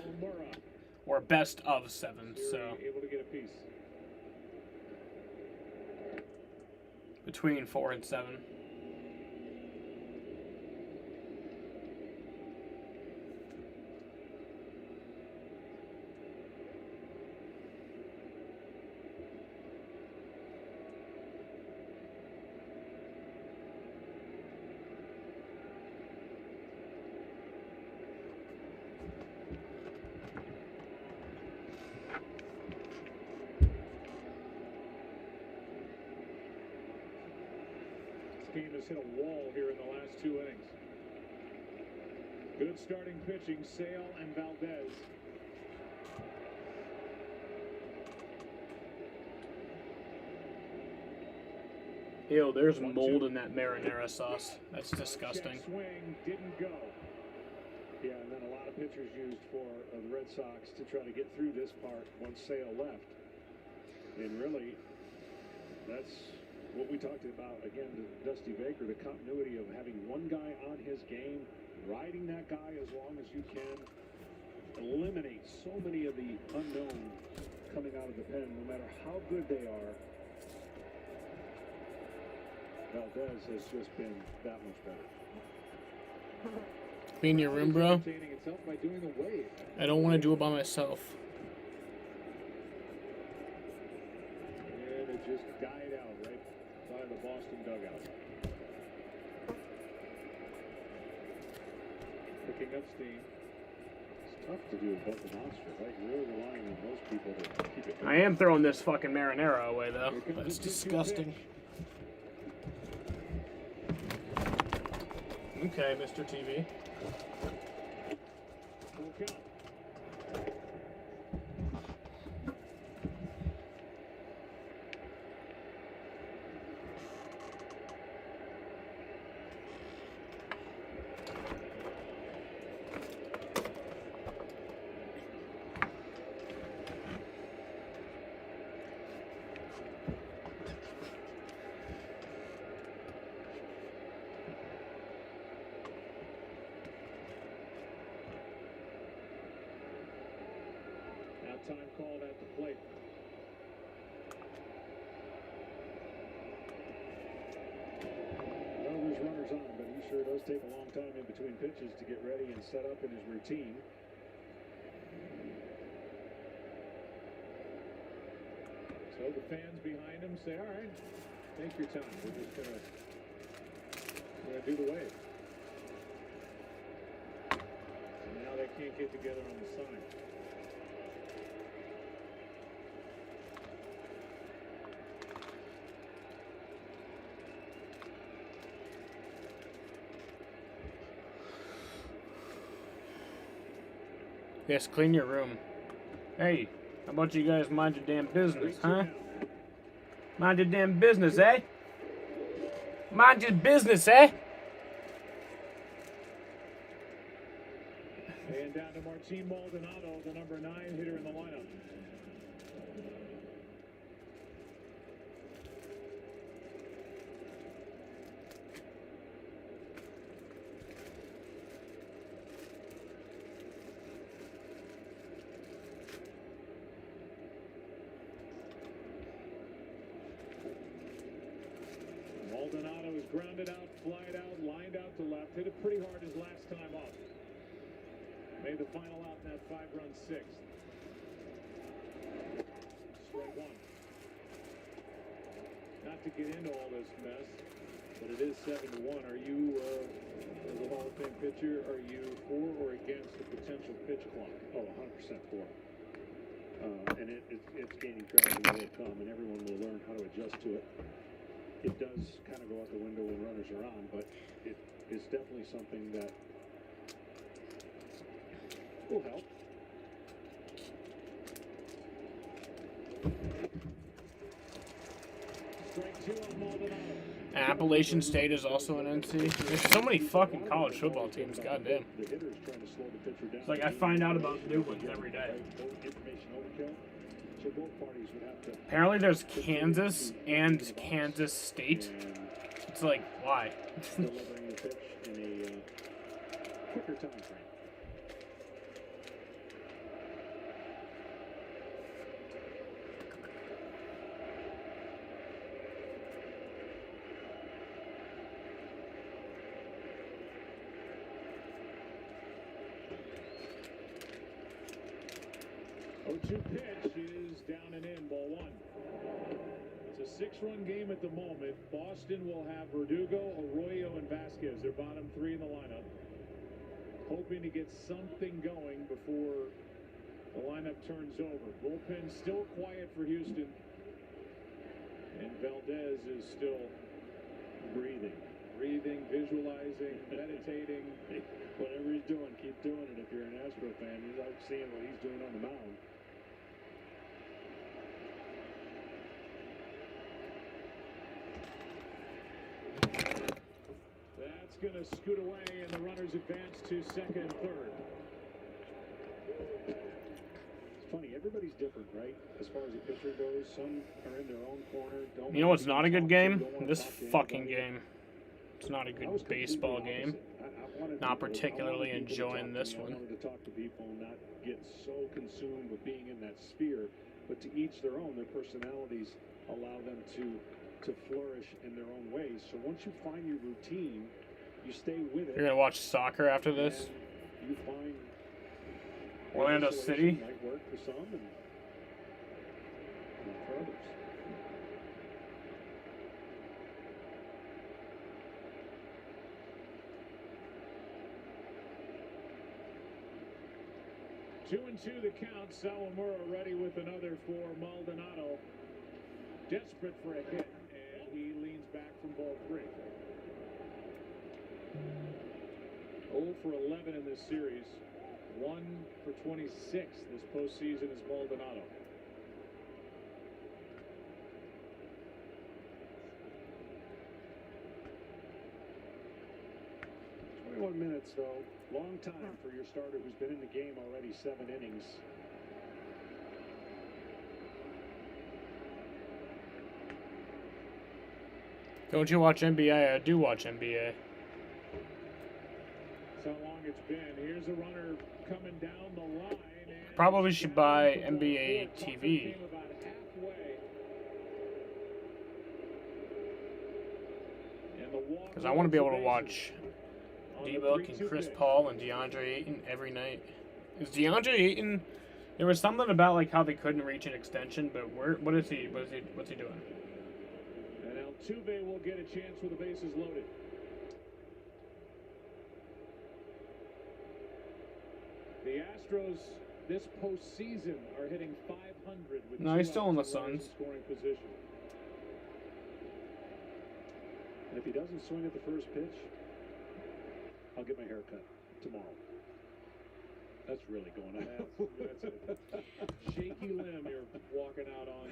Or best of 7, so. Able to get a piece. Between 4 and 7. Team has hit a wall here in the last 2 innings. Good starting pitching, Sale and Valdez. Ew, there's mold in that marinara sauce. That's disgusting. Swing didn't go. Yeah, and then a lot of pitchers used for the Red Sox to try to get through this part once Sale left. And really, that's what we talked about, again, to Dusty Baker, the continuity of having one guy on his game, riding that guy as long as you can, eliminate so many of the unknown coming out of the pen, no matter how good they are. Valdez has just been that much better. Be in your room, bro. I don't want to do it by myself. And it just died out right by the Boston dugout. Picking up steam. It's tough to do above the monster, right? You're really relying on those people to keep it. I am throwing this fucking marinara away, though. That's disgusting. Okay, Mr. TV. Full count. Time called at the plate. Well, there's runners on, but he sure does take a long time in between pitches to get ready and set up in his routine. So the fans behind him say, all right, take your time. We're just gonna do the wave. And now they can't get together on the sign. Yes, clean your room. Hey, how about you guys mind your damn business, huh? Mind your damn business, eh? Mind your business, eh? And down to Martin Maldonado, the number 9 hitter in the lineup. Maldonado is grounded out, flied out, lined out to left. Hit it pretty hard his last time up. Made the final out in that 5-run sixth. Strike one. Not to get into all this mess, but it is 7-1. Are you, as a Hall of Fame pitcher, are you for or against the potential pitch clock? Oh, 100% for. And it's gaining traction as they come, and everyone will learn how to adjust to it. It does kind of go out the window when runners are on, but it is definitely something that will help. Strike two on Maldonado. Appalachian State is also an NC. There's so many fucking college football teams, goddamn. It's like I find out about new ones every day. Apparently there's Kansas and Kansas State. It's like, why? Delivering the pitch in a quicker time frame. Pitch is down and in, ball one. It's a 6-run game at the moment. Boston will have Verdugo, Arroyo, and Vasquez, their bottom three in the lineup. Hoping to get something going before the lineup turns over. Bullpen still quiet for Houston. And Valdez is still breathing, visualizing, meditating. Whatever he's doing, keep doing it. If you're an Astro fan, you like seeing what he's doing on the mound. That's going to scoot away, and the runners advance to second and third. It's funny, everybody's different, right? As far as the pitcher goes, some are in their own corner. You know what's not a good game? This fucking game. It's not a good baseball game. Not particularly enjoying this one. I wanted to talk to people and not get so consumed with being in that sphere, but to each their own. Their personalities allow them to flourish in their own ways. So once you find your routine, you stay with it. You're gonna watch soccer after this? You find Orlando City? Might work for some and not for others. Two and two the count. Sawamura ready with another for Maldonado. Desperate for a hit, and he leans back from ball three. 0 for 11 in this series. 1 for 26 this postseason is Maldonado. Minutes though, long time for your starter who's been in the game already 7 innings. Don't you watch NBA? I do watch NBA. That's how long it's been. Here's a runner coming down the line. Probably should buy NBA TV. Because I want to be able to watch D-Book and Chris Paul and DeAndre Ayton every night. Is DeAndre Ayton? There was something about like how they couldn't reach an extension, but what is he? What's he doing? And Altuve will get a chance with the bases loaded. The Astros this postseason are hitting 500 with no, he's still in the Suns. Scoring position. And if he doesn't swing at the first pitch, I'll get my hair cut tomorrow. That's really going on. That's a shaky limb you're walking out on.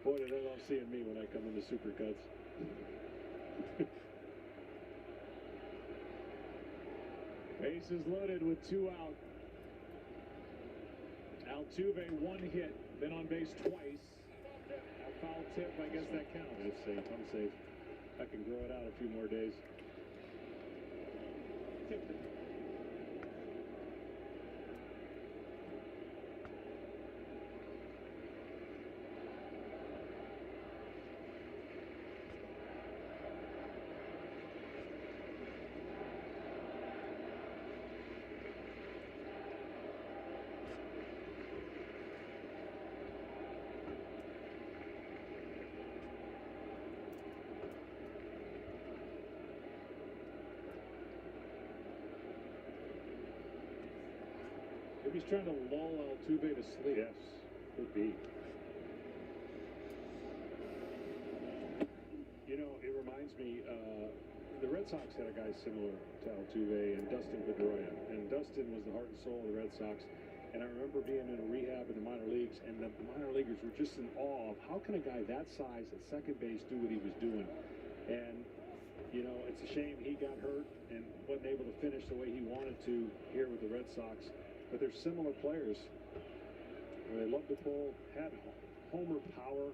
Boy, do they love seeing me when I come into Supercuts. Bases loaded with 2 out. Altuve 1 hit, been on base twice. A foul tip, I guess that counts. It's safe. I'm safe. I can grow it out a few more days. Maybe he's trying to lull Altuve to sleep. Yes, could be. You know, it reminds me, the Red Sox had a guy similar to Altuve and Dustin Pedroia. And Dustin was the heart and soul of the Red Sox. And I remember being in a rehab in the minor leagues, and the minor leaguers were just in awe of how can a guy that size at second base do what he was doing. And, you know, it's a shame he got hurt and wasn't able to finish the way he wanted to here with the Red Sox. But they're similar players. They love to pull, had homer power,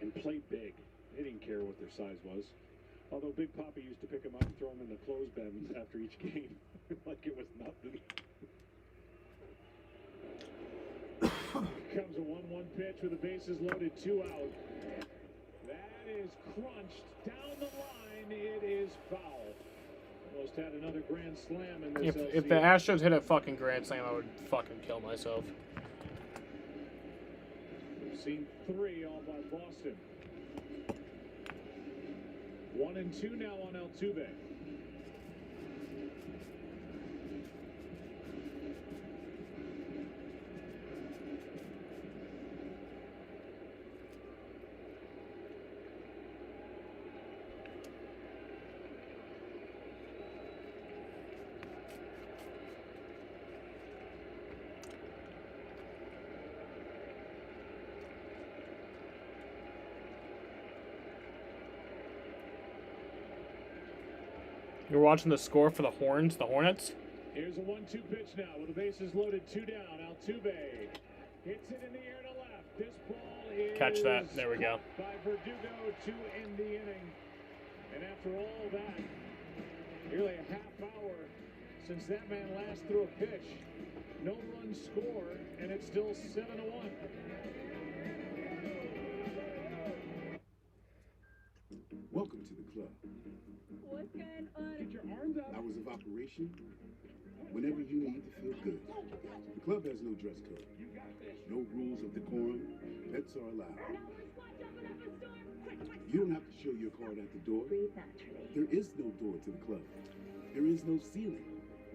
and played big. They didn't care what their size was. Although Big Papi used to pick him up and throw him in the clothes bin after each game like it was nothing. Comes a 1-1 pitch with the bases loaded, 2 out. That is crunched down the line. It is foul. Almost had another grand slam in this. If the Astros hit a fucking grand slam, I would fucking kill myself. We've seen 3 all by Boston. 1-2 now on Altuve. You're watching the score for the Hornets? Here's a 1-2 pitch now with the bases loaded, 2 down. Altuve hits it in the air to left. This ball is Catch that. There we go. by Verdugo to end the inning. And after all that, nearly a half hour since that man last threw a pitch. No run scored, and it's still 7-1. Welcome to the club. What's going on? Get your arms up. Hours of operation. Whenever you need to feel good. The club has no dress code. No rules of decorum. Pets are allowed. You don't have to show your card at the door. There is no door to the club. There is no ceiling.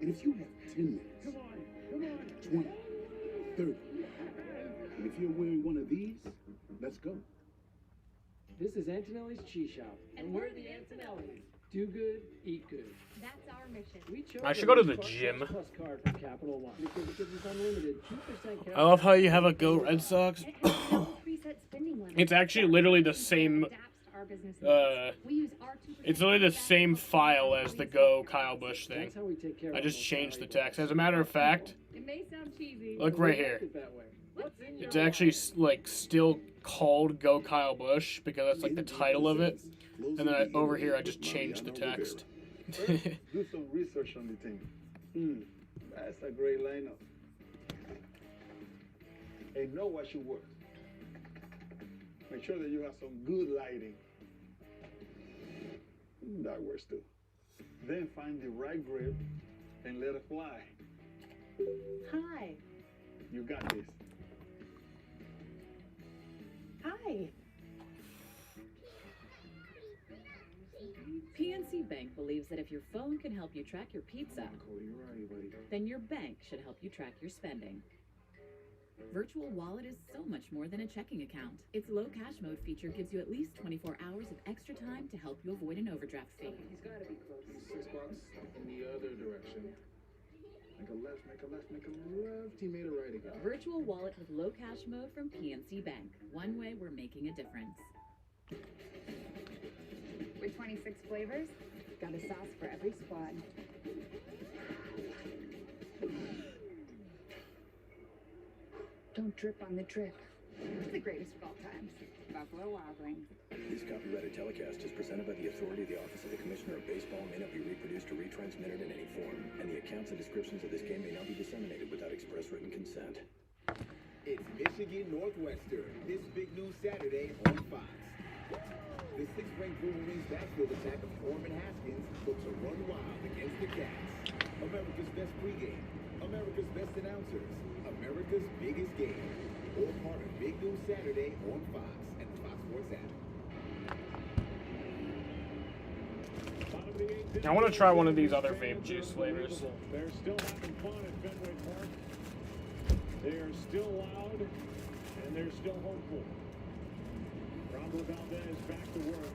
And if you have 10 minutes, 20, 30, and if you're wearing one of these, let's go. This is Antonelli's Cheese Shop, and we're the Antonellis. Do good, eat good. That's our mission. We chose I should go to the Plus gym. Plus card from Capital One because it gives us unlimited 2% I love how you have a Go Red Sox. It's actually literally the same. It's literally the same file as the Go Kyle Busch thing. I just changed the text. As a matter of fact, It may sound cheesy. look right here. It's actually like still called Go Kyle Busch because that's like the title of it. And then over here I just changed the text. Do some research on the team. That's a great lineup. And know what should work. Make sure that you have some good lighting. That works too. Then find the right grip and let it fly. Hi. You got this. Hi. PNC Bank believes that if your phone can help you track your pizza, then your bank should help you track your spending. Virtual Wallet is so much more than a checking account. Its low cash mode feature gives you at least 24 hours of extra time to help you avoid an overdraft fee. He's got to be close. $6 in the other direction. Make a left, make a left, make a left. He made a right again. Virtual Wallet with low cash mode from PNC Bank. One way we're making a difference. With 26 flavors, got a sauce for every squad. Don't drip on the drip. It's the greatest of all times. Buffalo Wild Wings. This copyrighted telecast is presented by the authority of the Office of the Commissioner of Baseball and may not be reproduced or retransmitted in any form, and the accounts and descriptions of this game may not be disseminated without express written consent. It's Michigan Northwestern this big news Saturday on Fox. The 6th-ranked Wolverines backfield attack of Corbin Haskins looks to run wild against the Cats. America's best pregame, America's best announcers, America's biggest game. All part of Big News Saturday on Fox and the Fox Sports app. Bottom of the 8th I want to try one of these other vape juice flavors. They're still having fun at Fenway Park. They are still loud, and they're still hopeful. Framber Valdez back to work.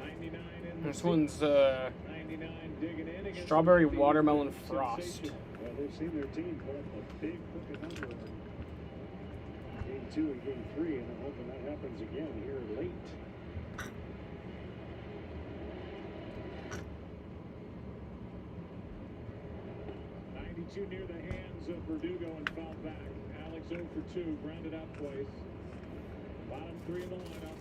99 in This one's 99 digging in against strawberry the watermelon sensation. frost. Well, they've seen their team put up a big crooked number in Game 2 and Game 3, and I'm hoping that happens again here late. Near the hands of Verdugo and fouled back. Alex 0 for 2, grounded out twice. Bottom 3 in the lineup.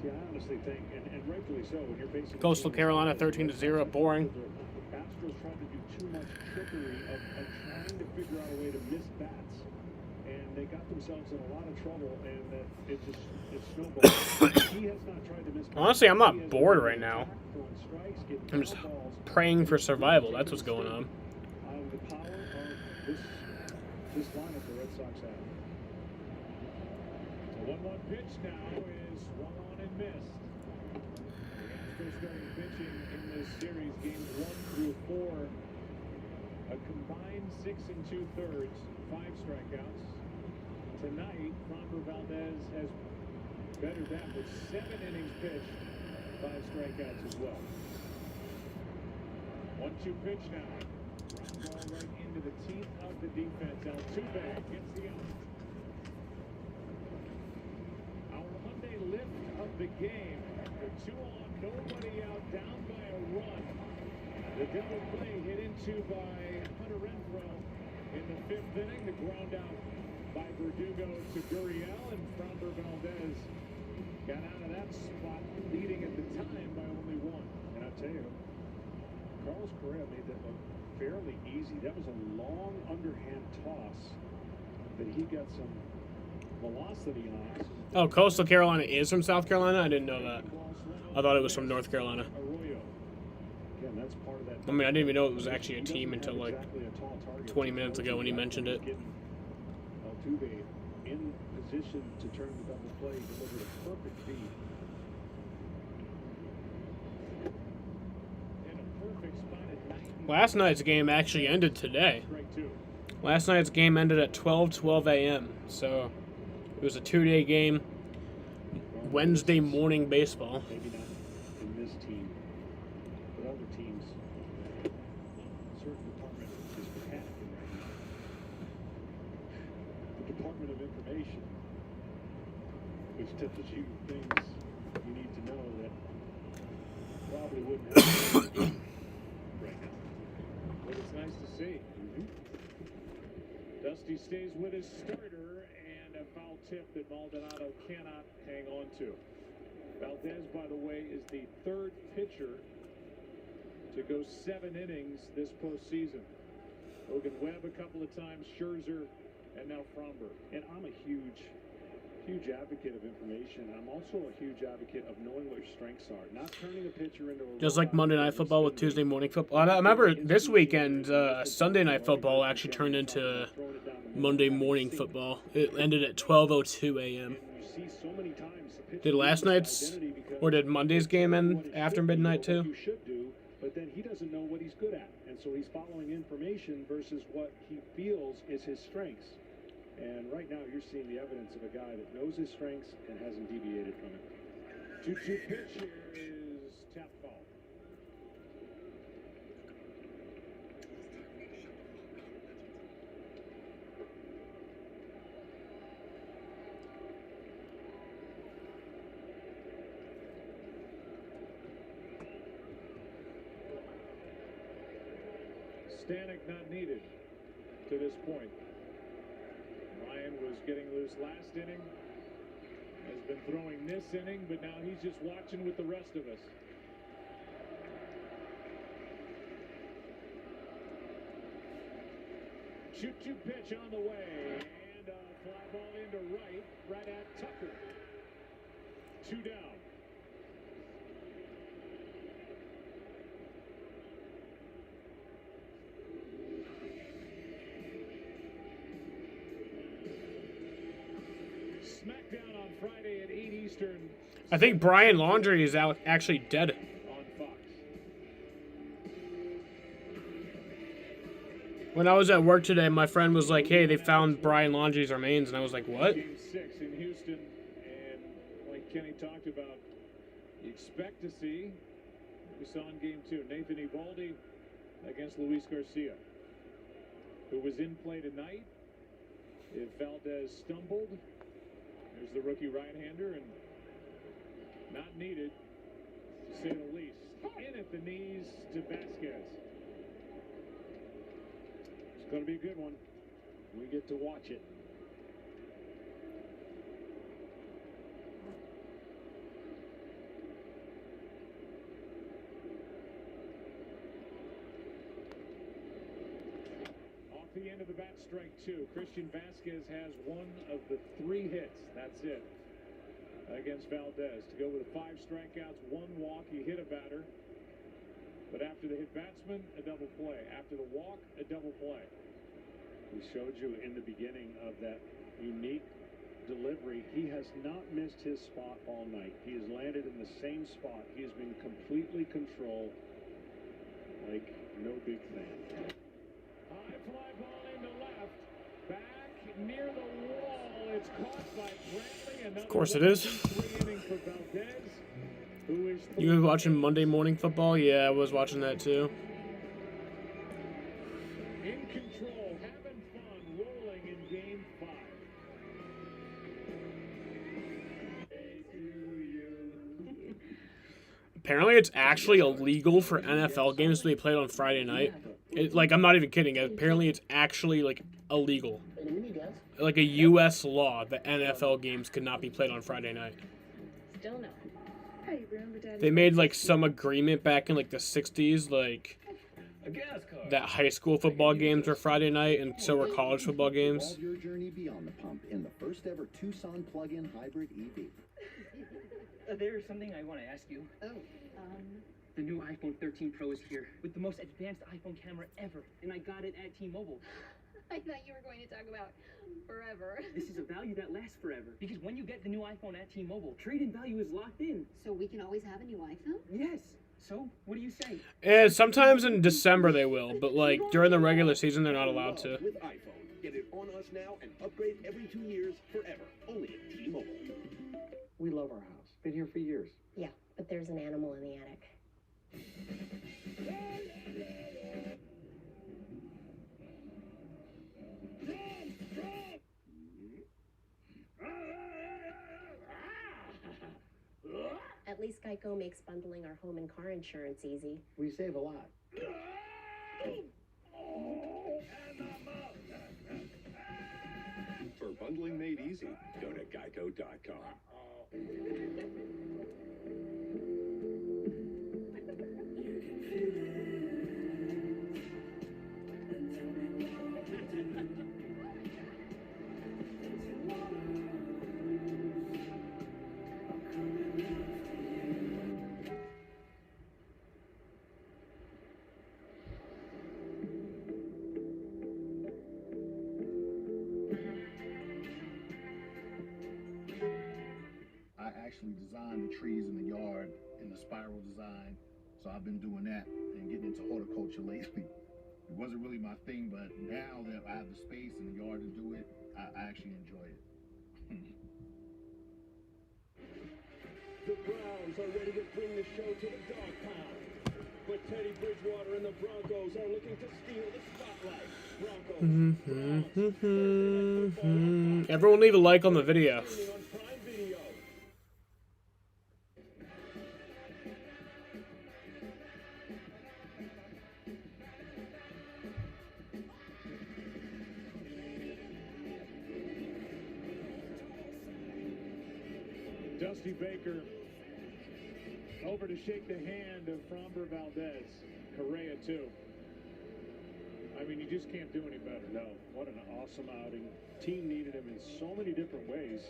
See, I honestly think, and rightfully so, when you're facing Coastal Carolina 13-0, boring. The Astros tried to do too much trickery of trying to figure out a way to miss bats, and they got themselves in a lot of trouble, and it snowballed. He has not tried to miss bats. Honestly, I'm not bored right now. I'm just praying for survival. That's what's going on. The power of this lineup the Red Sox have. The 1-1 pitch now is swung on and missed. The Astros starting pitching in this series, games 1 through 4. A combined 6 2/3, 5 strikeouts. Tonight, Framber Valdez has bettered that with 7 innings pitched, 5 strikeouts as well. 1-2 pitch now. Ground ball right into the teeth of the defense. Altuve gets the out. Our Monday lift of the game. The 2-on, nobody out, down by a run. The double play hit into by Hunter Renfroe in the 5th inning. The ground out by Verdugo to Gurriel, and Framber Valdez got out of that spot, leading at the time by only 1. And I tell you, Carlos Correa made that look fairly easy. That was a long underhand toss that he got some velocity on. Oh, Coastal Carolina is from South Carolina? I didn't know that. I thought it was from North Carolina. Again, that's part of that. I mean, I didn't even know it was actually a team until like 20 minutes ago when he mentioned it. Altuve in position to turn the double play, delivered a perfect feed. Last night's game actually ended today. Last night's game ended at 12 a.m. So it was a 2-day game. Wednesday morning baseball. Maybe not in this team, but other teams. A certain department is panicking right now. The Department of Information, which tells you things you need to know that probably wouldn't happen right now. But it's nice to see. Dusty stays with his starter, and a foul tip that Maldonado cannot hang on to. Valdez, by the way, is the 3rd pitcher to go 7 innings this postseason. Logan Webb a couple of times, Scherzer, and now Framber. And I'm a huge advocate of information. I'm also a huge advocate of knowing what your strengths are. Not turning a pitcher into a Just like Monday Night Football with Tuesday Morning Football. I remember this weekend, Sunday Night Football actually turned into Monday Morning Football. It ended at 12:02 a.m. Did last night's, or did Monday's game end after midnight too? You should do, but then he doesn't know what he's good at. And so he's following information versus what he feels is his strengths. And right now you're seeing the evidence of a guy that knows his strengths and hasn't deviated from it. 2-2 pitch here is tap ball. Stanek not needed to this point. Ryan was getting loose last inning, has been throwing this inning, but now he's just watching with the rest of us. Shoot-2 pitch on the way, and a fly ball into right at Tucker. 2 down. Eastern. I think Brian Laundrie is actually dead. On Fox. When I was at work today, my friend was like, hey, they found Brian Laundrie's remains. And I was like, what? Game 6 in Houston. And like Kenny talked about, you expect to see, we saw in Game 2, Nathan Eovaldi against Luis Garcia, who was in play tonight. If Valdez stumbled, there's the rookie right-hander, and not needed, to say the least. In at the knees to Vasquez. It's going to be a good one. We get to watch it. Off the end of the bat, strike 2. Christian Vasquez has one of the 3 hits. That's it. Against Valdez to go with 5 strikeouts, 1 walk. He hit a batter, but after the hit batsman, a double play. After the walk, a double play. We showed you in the beginning of that unique delivery. He has not missed his spot all night. He has landed in the same spot. He has been completely controlled, like no big thing. High fly ball into left, back near the wall. It's caught by Brantley. Of course it is. You guys watching Monday Morning Football? Yeah, I was watching that too. In control, having fun, rolling in Game 5. Apparently, it's actually illegal for NFL games to be played on Friday night. Like, I'm not even kidding. Apparently, it's actually, like, illegal. Like a U.S. law that NFL games could not be played on Friday night. Still no. They made, like, some agreement back in, like, the 60s, like, that high school football games were Friday night, and so were college football games. Solve your journey beyond the pump in the first ever Tucson plug-in hybrid EV. There's something I want to ask you. The new iPhone 13 Pro is here with the most advanced iPhone camera ever, and I got it at T-Mobile. I thought you were going to talk about forever. This is a value that lasts forever, because when you get the new iPhone at T-Mobile, trade-in value is locked in. So we can always have a new iPhone? Yes. So, what do you say? And sometimes in December they will, but, like, during the regular season they're not allowed to. With iPhone. Get it on us now and upgrade every 2 years forever. Only at T-Mobile. We love our house. Been here for years. Yeah, but there's an animal in the attic. At least Geico makes bundling our home and car insurance easy. We save a lot. For bundling made easy, go to geico.com. I actually designed the trees in the yard in the spiral design, so I've been doing that and getting into horticulture lately. It wasn't really my thing, but now that I have the space in the yard to do it, I actually enjoy it. The Browns are ready to bring the show to the dog pound. But Teddy Bridgewater and the Broncos are looking to steal the spotlight. Broncos. Everyone leave a like on the video. Dusty Baker over to shake the hand of Framber Valdez. Correa, too. I mean, you just can't do any better. No, what an awesome outing. Team needed him in so many different ways.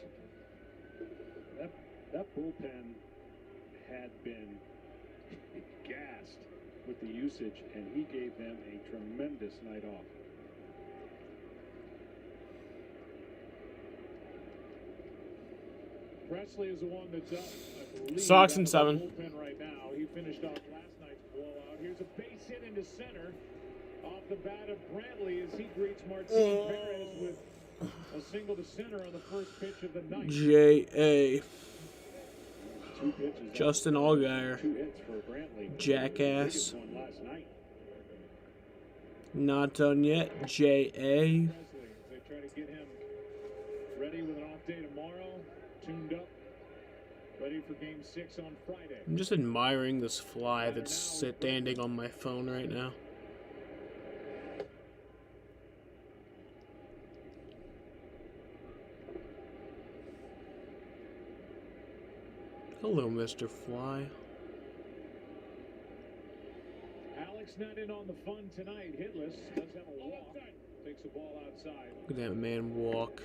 That bullpen had been gassed with the usage, and he gave them a tremendous night off. Presley is the one that's up. I believe, Sox in out of 7. the bullpen right now. He finished off last night's blowout. Here's a base hit into center off the bat of Brantley as he greets Martin Perez with a single to center on the first pitch of the night. J.A. 2 pitches. Justin Allgaier. 2 hits for Brantley. Jackass. Biggest one last night. Not done yet. J.A. Presley, they try to get him ready with an off day tomorrow, tuned up, ready for game 6 on Friday. I'm just admiring this fly that's standing on my phone right now. Hello, Mr. Fly. Alcs not in on the fun tonight. Hitless. Does have a walk. Takes the ball outside. Look at that man walk.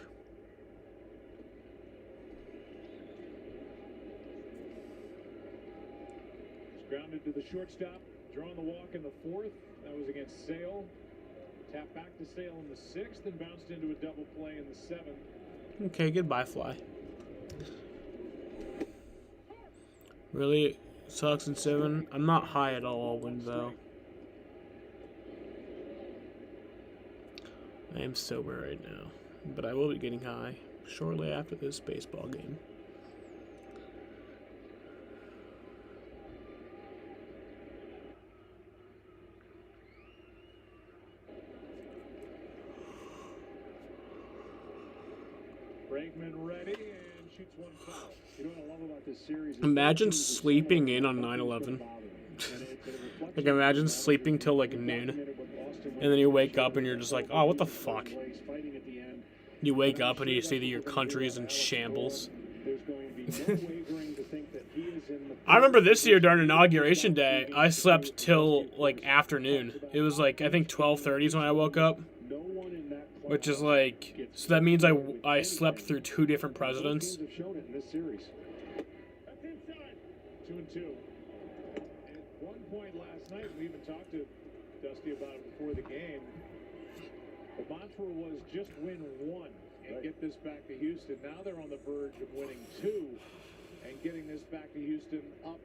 He's grounded to the shortstop. Drawing the walk in the 4th. That was against Sale. Tapped back to Sale in the 6th and bounced into a double play in the 7th. Okay, goodbye, Fly. Really? Sox in 7? I'm not high at all, wind though. I am sober right now, but I will be getting high shortly after this baseball game. Bregman ready and shoots one foul. You know what I love about this series? Imagine sleeping in on 9/11. Like, imagine sleeping till like noon, and then you wake up and you're just like, oh, what the fuck? You wake up and you see that your country is in shambles. I remember this year during Inauguration Day, I slept till like afternoon. It was like, I think 12:30 is when I woke up. Which is like, so that means I slept through 2 different presidents. 2-2. At one point last night, we even talked to Dusty about it before the game. The mantra was just win 1 and get this back to Houston. Now they're on the verge of winning 2 and getting this back to Houston up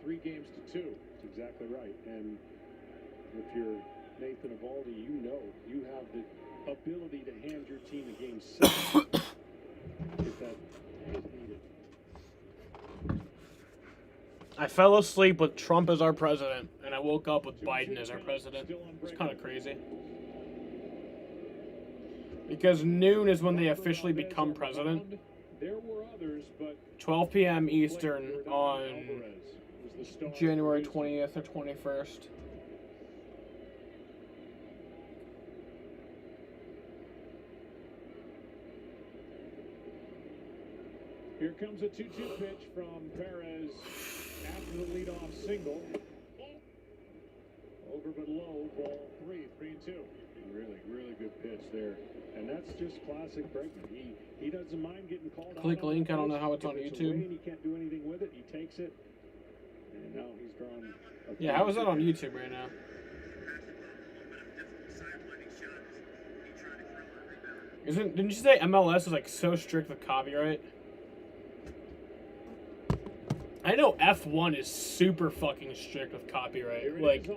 3 games to 2. That's exactly right. And if you're Nathan Eovaldi, you know you have the ability to hand your team a game 7 if that is needed. I fell asleep with Trump as our president, and I woke up with Biden as our president. It's kind of crazy. Because noon is when they officially become president. There were others, but 12 p.m. Eastern on January 20th or 21st. Here comes a 2-2 pitch from Perez after the leadoff single. Over but low, ball 3-2. Really good pitch there. And that's just classic Bregman. He doesn't mind getting called out. Click link, I don't know how it's on YouTube. He can't do anything with it. He takes it. And now he's drawn. Yeah, how is that on YouTube right now? Didn't you say MLS is like so strict with copyright? I know F1 is super fucking strict with copyright, like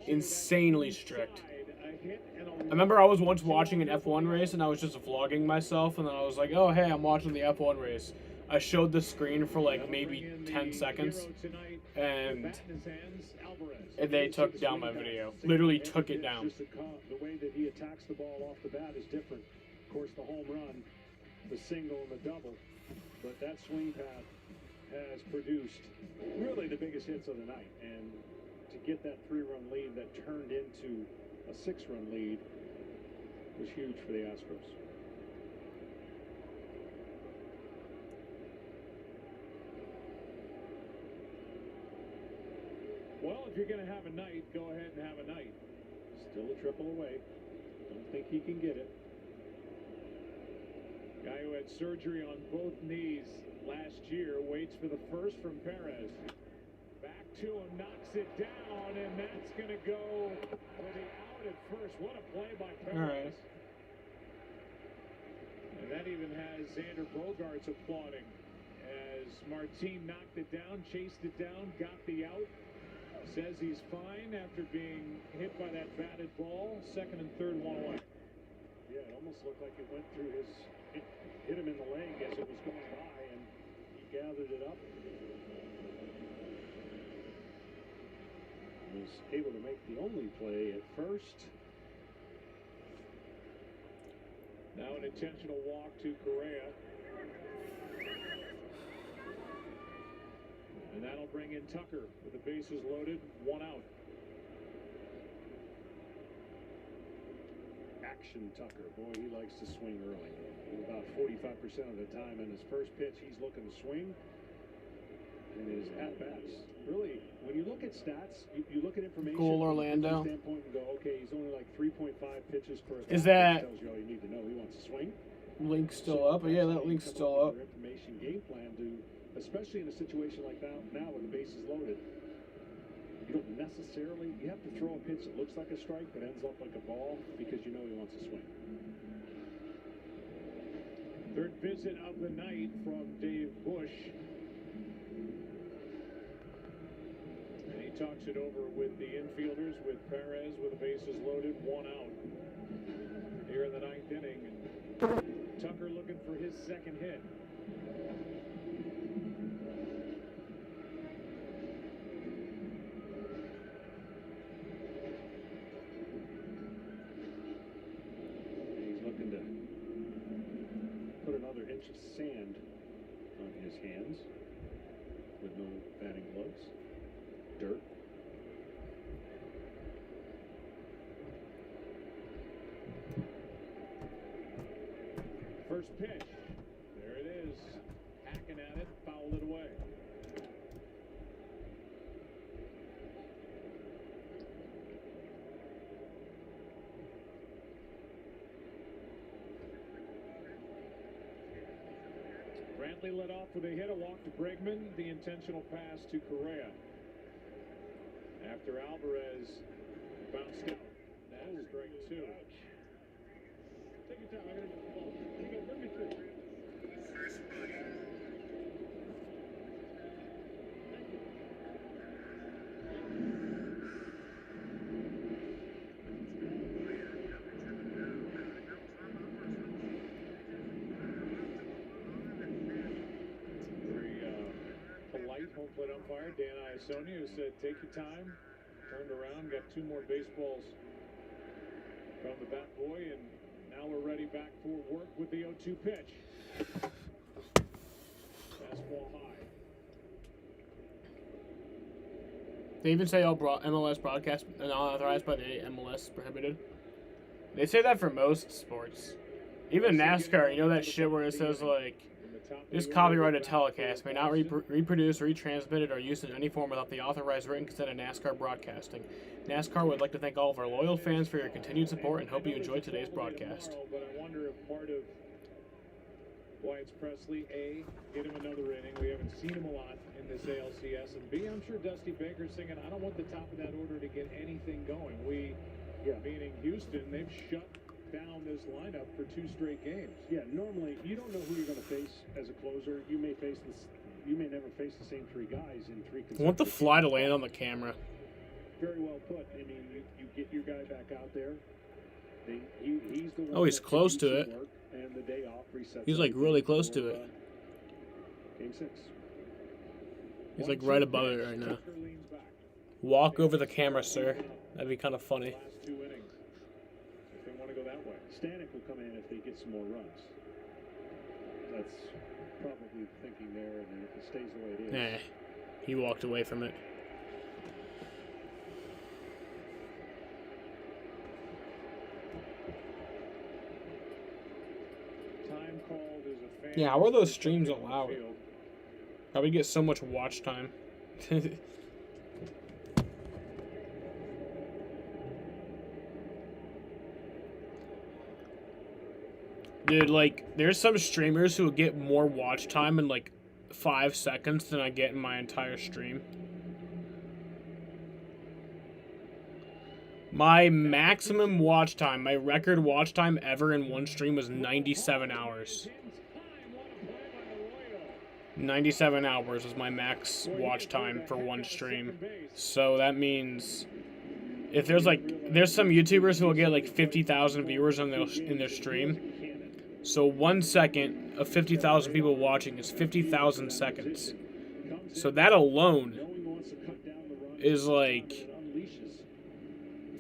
insanely strict. I remember I was once watching an F1 race and I was just vlogging myself, and then I was like, oh hey, I'm watching the F1 race. I showed the screen for like maybe 10 seconds, and they took down my video. Literally took it down. The way that he attacks the ball off the bat is different. Of course, the home run, the single, and the double, but that swing path has produced really the biggest hits of the night, and to get that 3-run lead that turned into a 6-run lead was huge for the Astros. Well, if you're going to have a night, go ahead and have a night. Still a triple away. Don't think he can get it. Guy who had surgery on both knees last year waits for the first from Perez. Back to him, knocks it down, and that's going to go for the out at first. What a play by Perez. All right. And that even has Xander Bogaerts applauding. as Martin knocked it down, chased it down, got the out. Says he's fine after being hit by that batted ball. Second and third, one away. Yeah, it almost looked like it went through his, it hit him in the leg as it was going by, and he gathered it up. Was able to make the only play at first. Now an intentional walk to Correa. And that'll bring in Tucker with the bases loaded, one out. Action Tucker. Boy, he likes to swing early. About 45% of the time in his first pitch, he's looking to swing. And his at-bats. Really, when you look at stats, you look at information Goal from a Orlando. standpoint and go, okay, he's only like 3.5 pitches per Is at-bat. that Tells you all you need to know. He wants to swing. link still up? Yeah, that link's still up. Information game plan to, especially in a situation like that now with the bases loaded. You don't necessarily, you have to throw a pitch that looks like a strike but ends up like a ball because you know he wants to swing. Third visit of the night from Dave Bush. And he talks it over with the infielders, with Perez with the bases loaded, one out. Here in the ninth inning. And Tucker looking for his second hit. He's looking to put another inch of sand on his hands with no batting gloves. Dirt. First pitch. There it is. Hacking at it, fouled it away. Brantley led off with a hit, a walk to Bregman, the intentional pass to Correa. After Alvarez bounced out. That's strike two. Take your time. I gotta get the ball. You go, bring me through. Very polite home plate umpire, Dan Iasonia, who said, take your time. Turned around, got two more baseballs from the bat boy, and now we're ready back for work with the 0-2 pitch. Fastball high. They even say all MLS broadcasts unauthorized by the MLS prohibited. They say that for most sports. Even NASCAR, you know that shit where it says like, this copyrighted telecast may not reproduce, retransmitted, or used in any form without the authorized written consent of NASCAR Broadcasting. NASCAR would like to thank all of our loyal fans for your continued support and hope you enjoyed today's broadcast. But I wonder if part of Wyatt's Presley, A, get him another inning. We haven't seen him a lot in this ALCS. And B, I'm sure Dusty Baker's thinking, I don't want the top of that order to get anything going. Meaning Houston, they've shut down this lineup for 2 straight games. Yeah, normally you don't know who you're going to face as a closer. You may never face the same 3 guys in 3 consecutive. I want the fly to land on the camera. Very well put. I mean, you get your guy back out there. He's the one. Oh, he's close to it. And the day off resets. He's like really close to it. Game 6. He's like right above it right now. Walk over the camera, sir. That'd be kind of funny. Last 2 innings. If they want to go that way. Stanek will come in if they get some more runs. That's probably thinking there, and if it stays the way it is. Nah, he walked away from it. Time called is a fan. Yeah, how are those streams allowed? Probably get so much watch time. Dude, like, there's some streamers who get more watch time in, like, 5 seconds than I get in my entire stream. My maximum watch time, my record watch time ever in one stream was 97 hours. 97 hours is my max watch time for one stream. So that means if there's some YouTubers who will get like 50,000 viewers on in their stream. So 1 second of 50,000 people watching is 50,000 seconds. So that alone is like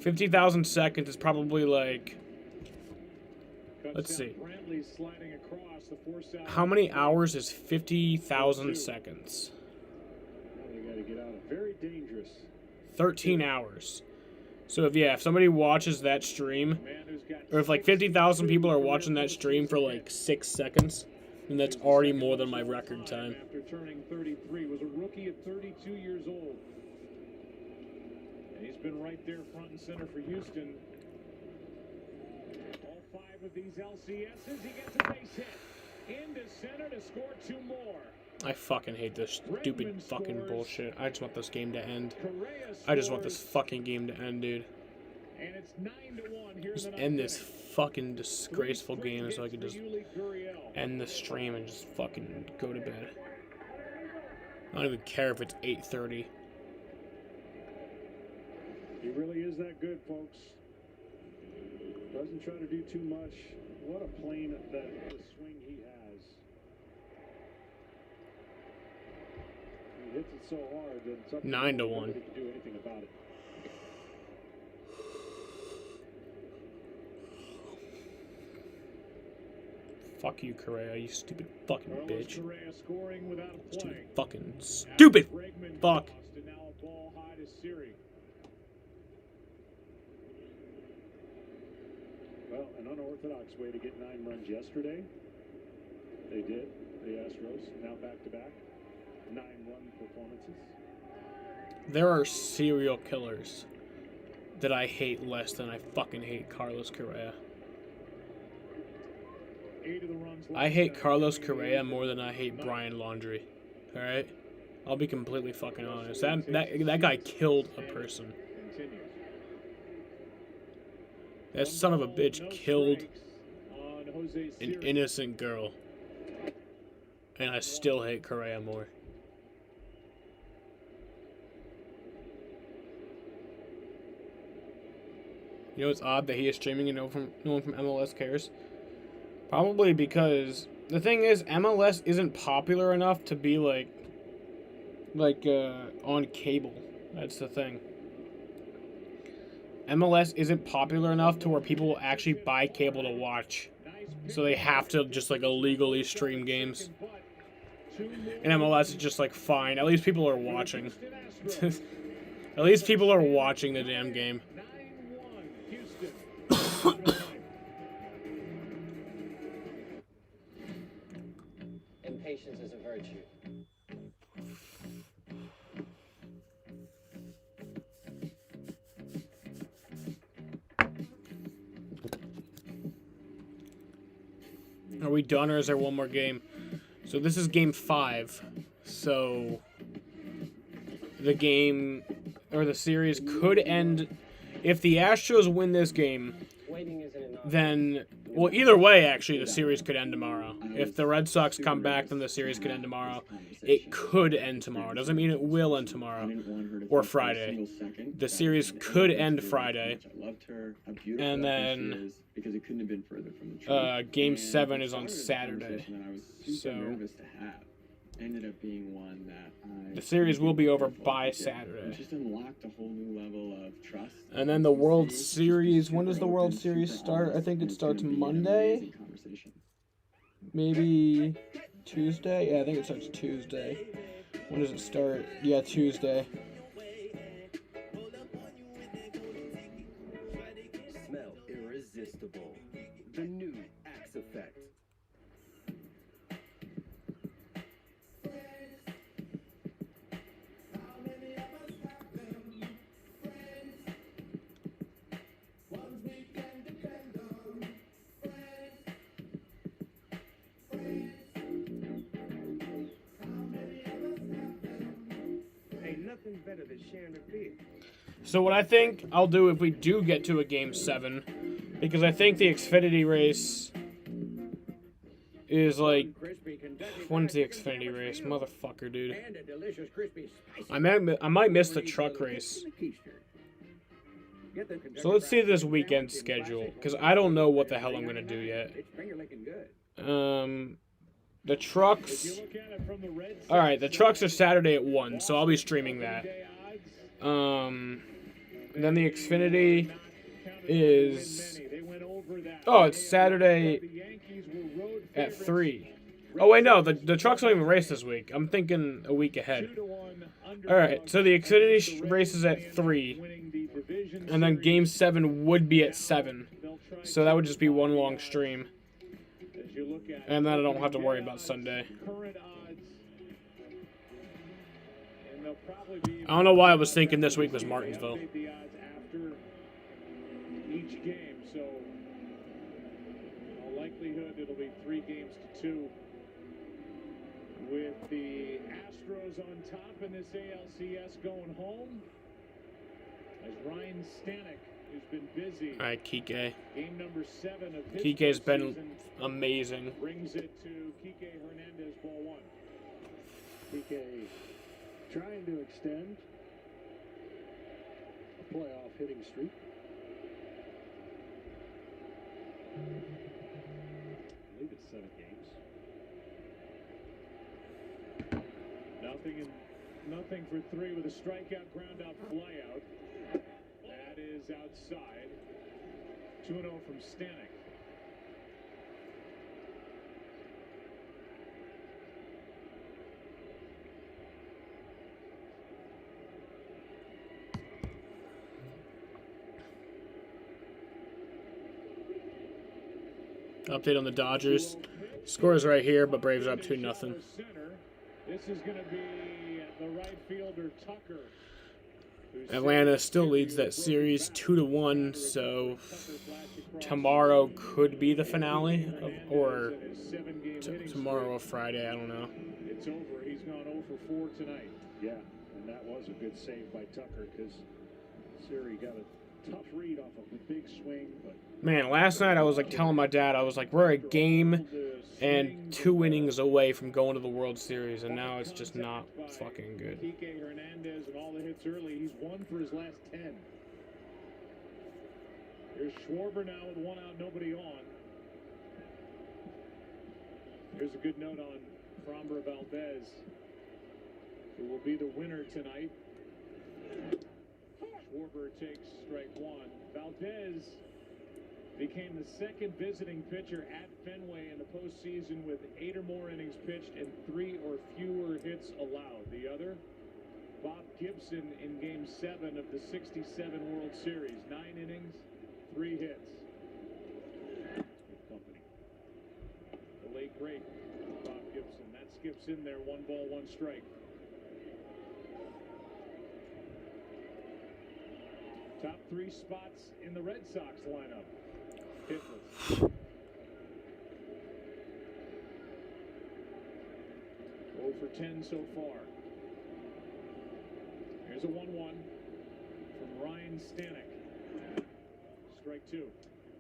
50,000 seconds is probably like, let's see. How many hours is 50,000 seconds? 13 hours. So if somebody watches that stream, or if like 50,000 people are watching that stream for like 6 seconds, then that's already more than my record time. After turning 33, was a rookie at 32 years old. And he's been right there front and center for Houston. All 5 of these LCSs, he gets a base hit. Into center to score 2 more. I fucking hate this stupid fucking bullshit. I just want this game to end. I just want this fucking game to end, dude. And it's 9-1 here. Just end this fucking disgraceful game so I can just end the stream and just fucking go to bed. I don't even care if it's 8:30. He really is that good, folks. Doesn't try to do too much. What a plane the swing he has. He hits it so hard that it's up to 9-1. nobody can do anything about it. Fuck you, Correa, you stupid fucking bitch. Correa scoring without a play. Stupid fucking stupid fuck. And now a ball high to Siri. Well, an unorthodox way to get 9 runs yesterday. They did. The Astros now back-to-back 9-run performances. There are serial killers that I hate less than I fucking hate Carlos Correa. 8 of the runs I hate Carlos Correa more than I hate Brian Laundrie. Alright? I'll be completely fucking honest. That guy killed a person. That son of a bitch killed an innocent girl. And I still hate Correa more. You know, it's odd that he is streaming and no one from MLS cares. Probably because the thing is, MLS isn't popular enough to be like on cable. That's the thing. MLS isn't popular enough to where people will actually buy cable to watch. So they have to just like illegally stream games. And MLS is just like, fine, at least people are watching. At least people are watching the damn game. Impatience is a virtue. Are we done, or is there one more game? So this is game 5. So the game, or the series, could end if the Astros win this game. Then, well, either way, actually, the series could end tomorrow. If the Red Sox come back, then the series could end tomorrow. It could end tomorrow. Doesn't mean it will end tomorrow or Friday. The series could end Friday. And then Game 7 is on Saturday. So ended up being one that the series will be over by Saturday. It just unlocked a whole new level of trust. And then the World Series, when does the World Series start? I think it starts Monday. Maybe Tuesday? Yeah, I think it starts Tuesday. When does it start? Yeah, Tuesday. Smell irresistible. The new Axe Effect. Better than sharing a beer. So what I think I'll do if we do get to a Game 7, because I think the Xfinity race is like, when's the Xfinity race? Motherfucker, dude. I might miss the truck race. So let's see this weekend schedule, because I don't know what the hell I'm going to do yet. The trucks... Alright, the trucks are Saturday at 1, so I'll be streaming that. And then the Xfinity is... Oh, it's Saturday at 3. Oh, wait, no, the trucks don't even race this week. I'm thinking a week ahead. Alright, so the Xfinity race is at 3. And then Game 7 would be at 7. So that would just be one long stream. And then I don't have to worry about Sunday. I don't know why I was thinking this week was Martinsville. Each game, so in all likelihood it'll be 3 games to 2. With the Astros on top in this ALCS going home. As Ryan Stanek, who's been busy. All right, Kike. Game number 7 of his Kike's been amazing. Brings it to Kike Hernandez, ball 1. Kike trying to extend a playoff hitting streak. I believe it's 7 games. Nothing for 3 with a strikeout, ground out, fly out. That is outside. 2-0 from Stanek. Update on the Dodgers. Score's right here, but Braves are up 2-0. This is going to be the right fielder, Tucker. Atlanta still leads that series 2-1, so tomorrow could be the finale, or tomorrow or Friday, I don't know. It's over. He's gone 0 for 4 tonight. Yeah, and that was a good save by Tucker because Siri got a tough read off of a big swing. But man, last night I was like telling my dad, I was like, we're a game and 2 innings away from going to the World Series, and now it's just not fucking good. Kike Hernandez and all the hits early. He's 1 for his last 10. Here's Schwarber now with 1 out, nobody on. Here's a good note on Framber Valdez, who will be the winner tonight. Schwarber takes strike 1. Valdez became the 2nd visiting pitcher at Fenway in the postseason with 8 or more innings pitched and 3 or fewer hits allowed. The other, Bob Gibson in Game 7 of the '67 World Series. 9 innings, 3 hits. Good company. The late great Bob Gibson. That skips in there. 1 ball, 1 strike. Top 3 spots in the Red Sox lineup. Hitless. 0 for 10 so far. Here's a 1-1 from Ryan Stanek. Strike 2.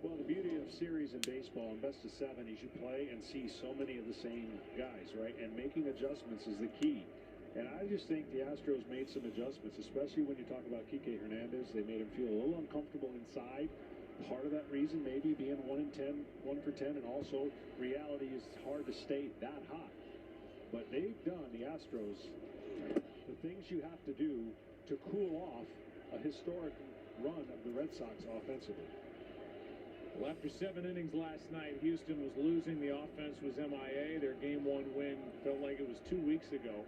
Well, the beauty of series in baseball and best of 7 is you play and see so many of the same guys, right? And making adjustments is the key. And I just think the Astros made some adjustments, especially when you talk about Kike Hernandez. They made him feel a little uncomfortable inside. Part of that reason maybe being 1 for 10, and also reality is hard to stay that hot. But they've done, the Astros, the things you have to do to cool off a historic run of the Red Sox offensively. Well, after 7 innings last night, Houston was losing. The offense was MIA. Their Game 1 win felt like it was 2 weeks ago.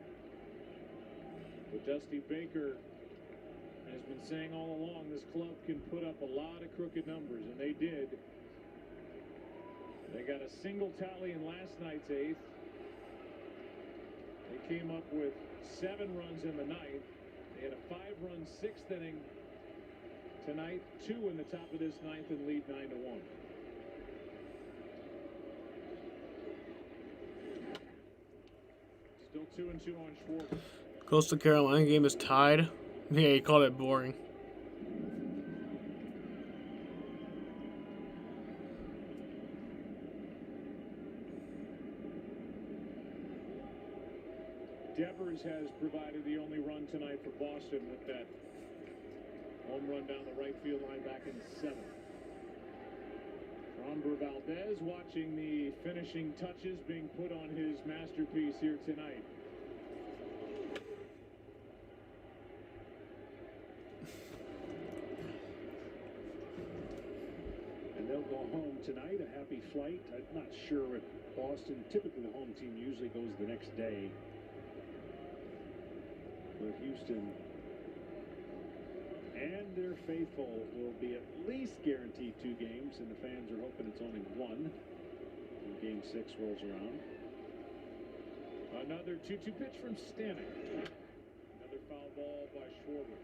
But Dusty Baker has been saying all along this club can put up a lot of crooked numbers, and they did. They got a single tally in last night's 8th. They came up with 7 runs in the 9th. They had a 5-run 6th inning tonight, 2 in the top of this 9th, and lead 9-1. Still 2-2 on Schwarber. Coastal Carolina game is tied. Yeah, you called it boring. Devers has provided the only run tonight for Boston with that home run down the right field line back in the 7th. Framber Valdez watching the finishing touches being put on his masterpiece here tonight. And they'll go home tonight, a happy flight. I'm not sure if Boston, typically the home team usually goes the next day. But Houston and their faithful will be at least guaranteed 2 games, and the fans are hoping it's only 1 when Game 6 rolls around. Another 2-2 pitch from Stanek. Another foul ball by Schwarber.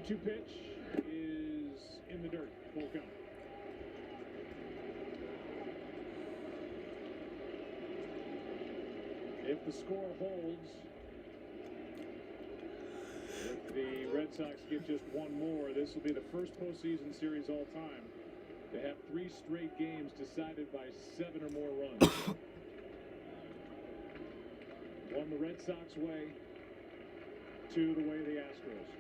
Two pitch is in the dirt. Full count. If the score holds, if the Red Sox get just 1 more, this will be the first postseason series all time to have 3 straight games decided by 7 or more runs. One the Red Sox way, 2 the way of the Astros.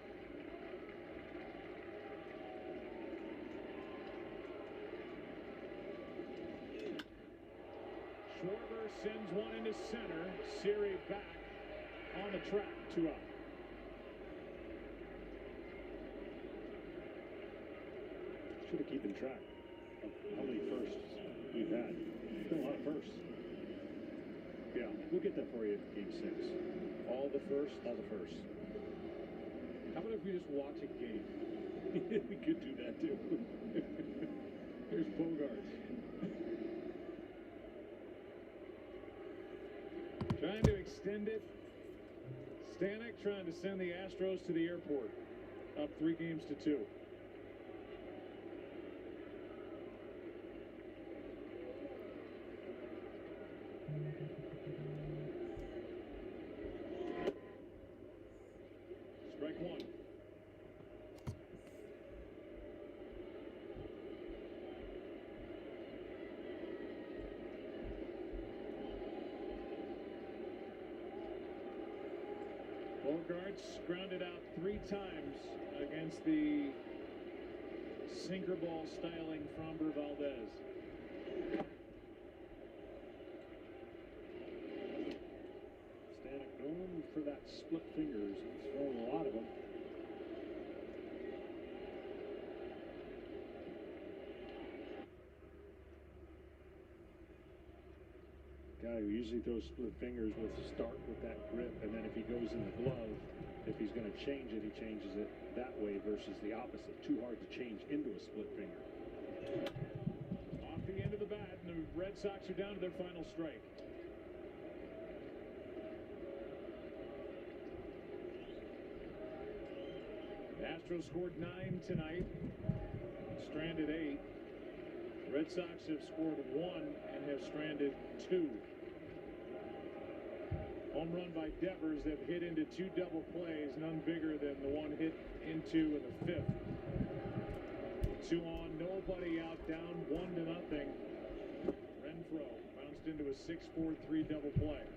Schwarber sends one into center. Siri back on the track. 2 out. Should have keeping track of how many firsts we've had. It's been a lot of firsts. Yeah, we'll get that for you in Game 6. All the firsts? All the firsts. How about if we just watch a game? We could do that too. Here's Bogarts. Trying to extend it. Stanek trying to send the Astros to the airport. Up 3 games to 2. Strike 1. Bogarts grounded out 3 times against the sinker ball styling Framber Valdez. Stanek going for that split fingers. He's throwing a lot of them. Guy who usually throws split fingers will start with that grip, and then if he goes in the glove, if he's going to change it, he changes it that way versus the opposite. Too hard to change into a split finger. Off the end of the bat, and the Red Sox are down to their final strike. The Astros scored 9 tonight, stranded 8. Red Sox have scored 1 and have stranded 2. Home run by Devers. They've hit into 2 double plays, none bigger than the one hit into in the 5th. 2 on, nobody out, down 1-0. Renfroe bounced into a 6-4-3 double play.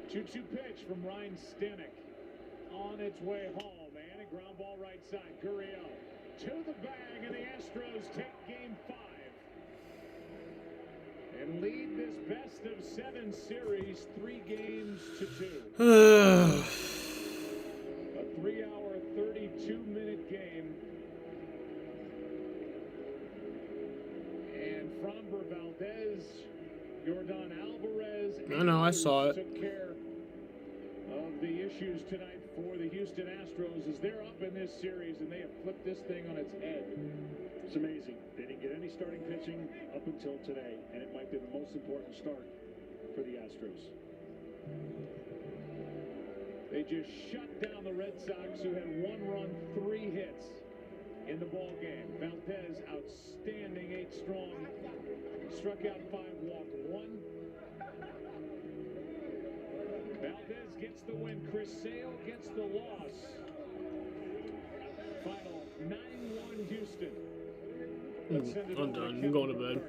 Two-two pitch from Ryan Stanek on its way home, and a ground ball right side. Gurriel to the bag, and the Astros take Game 5 and lead this best-of-7 series 3 games to 2. A 3-hour, 32-minute game, and Framber Valdez Valdez, Yordan Alvarez. I know, I saw it. Took care of the issues tonight for the Houston Astros as they're up in this series and they have flipped this thing on its head. It's amazing. They didn't get any starting pitching up until today, and it might be the most important start for the Astros. They just shut down the Red Sox, who had 1 run, 3 hits in the ball game. Valdez, outstanding, 8 strong, struck out 5, walked 1. Valdez gets the win. Chris Sale gets the loss. Final 9-1 Houston. I'm done. I'm going to bed.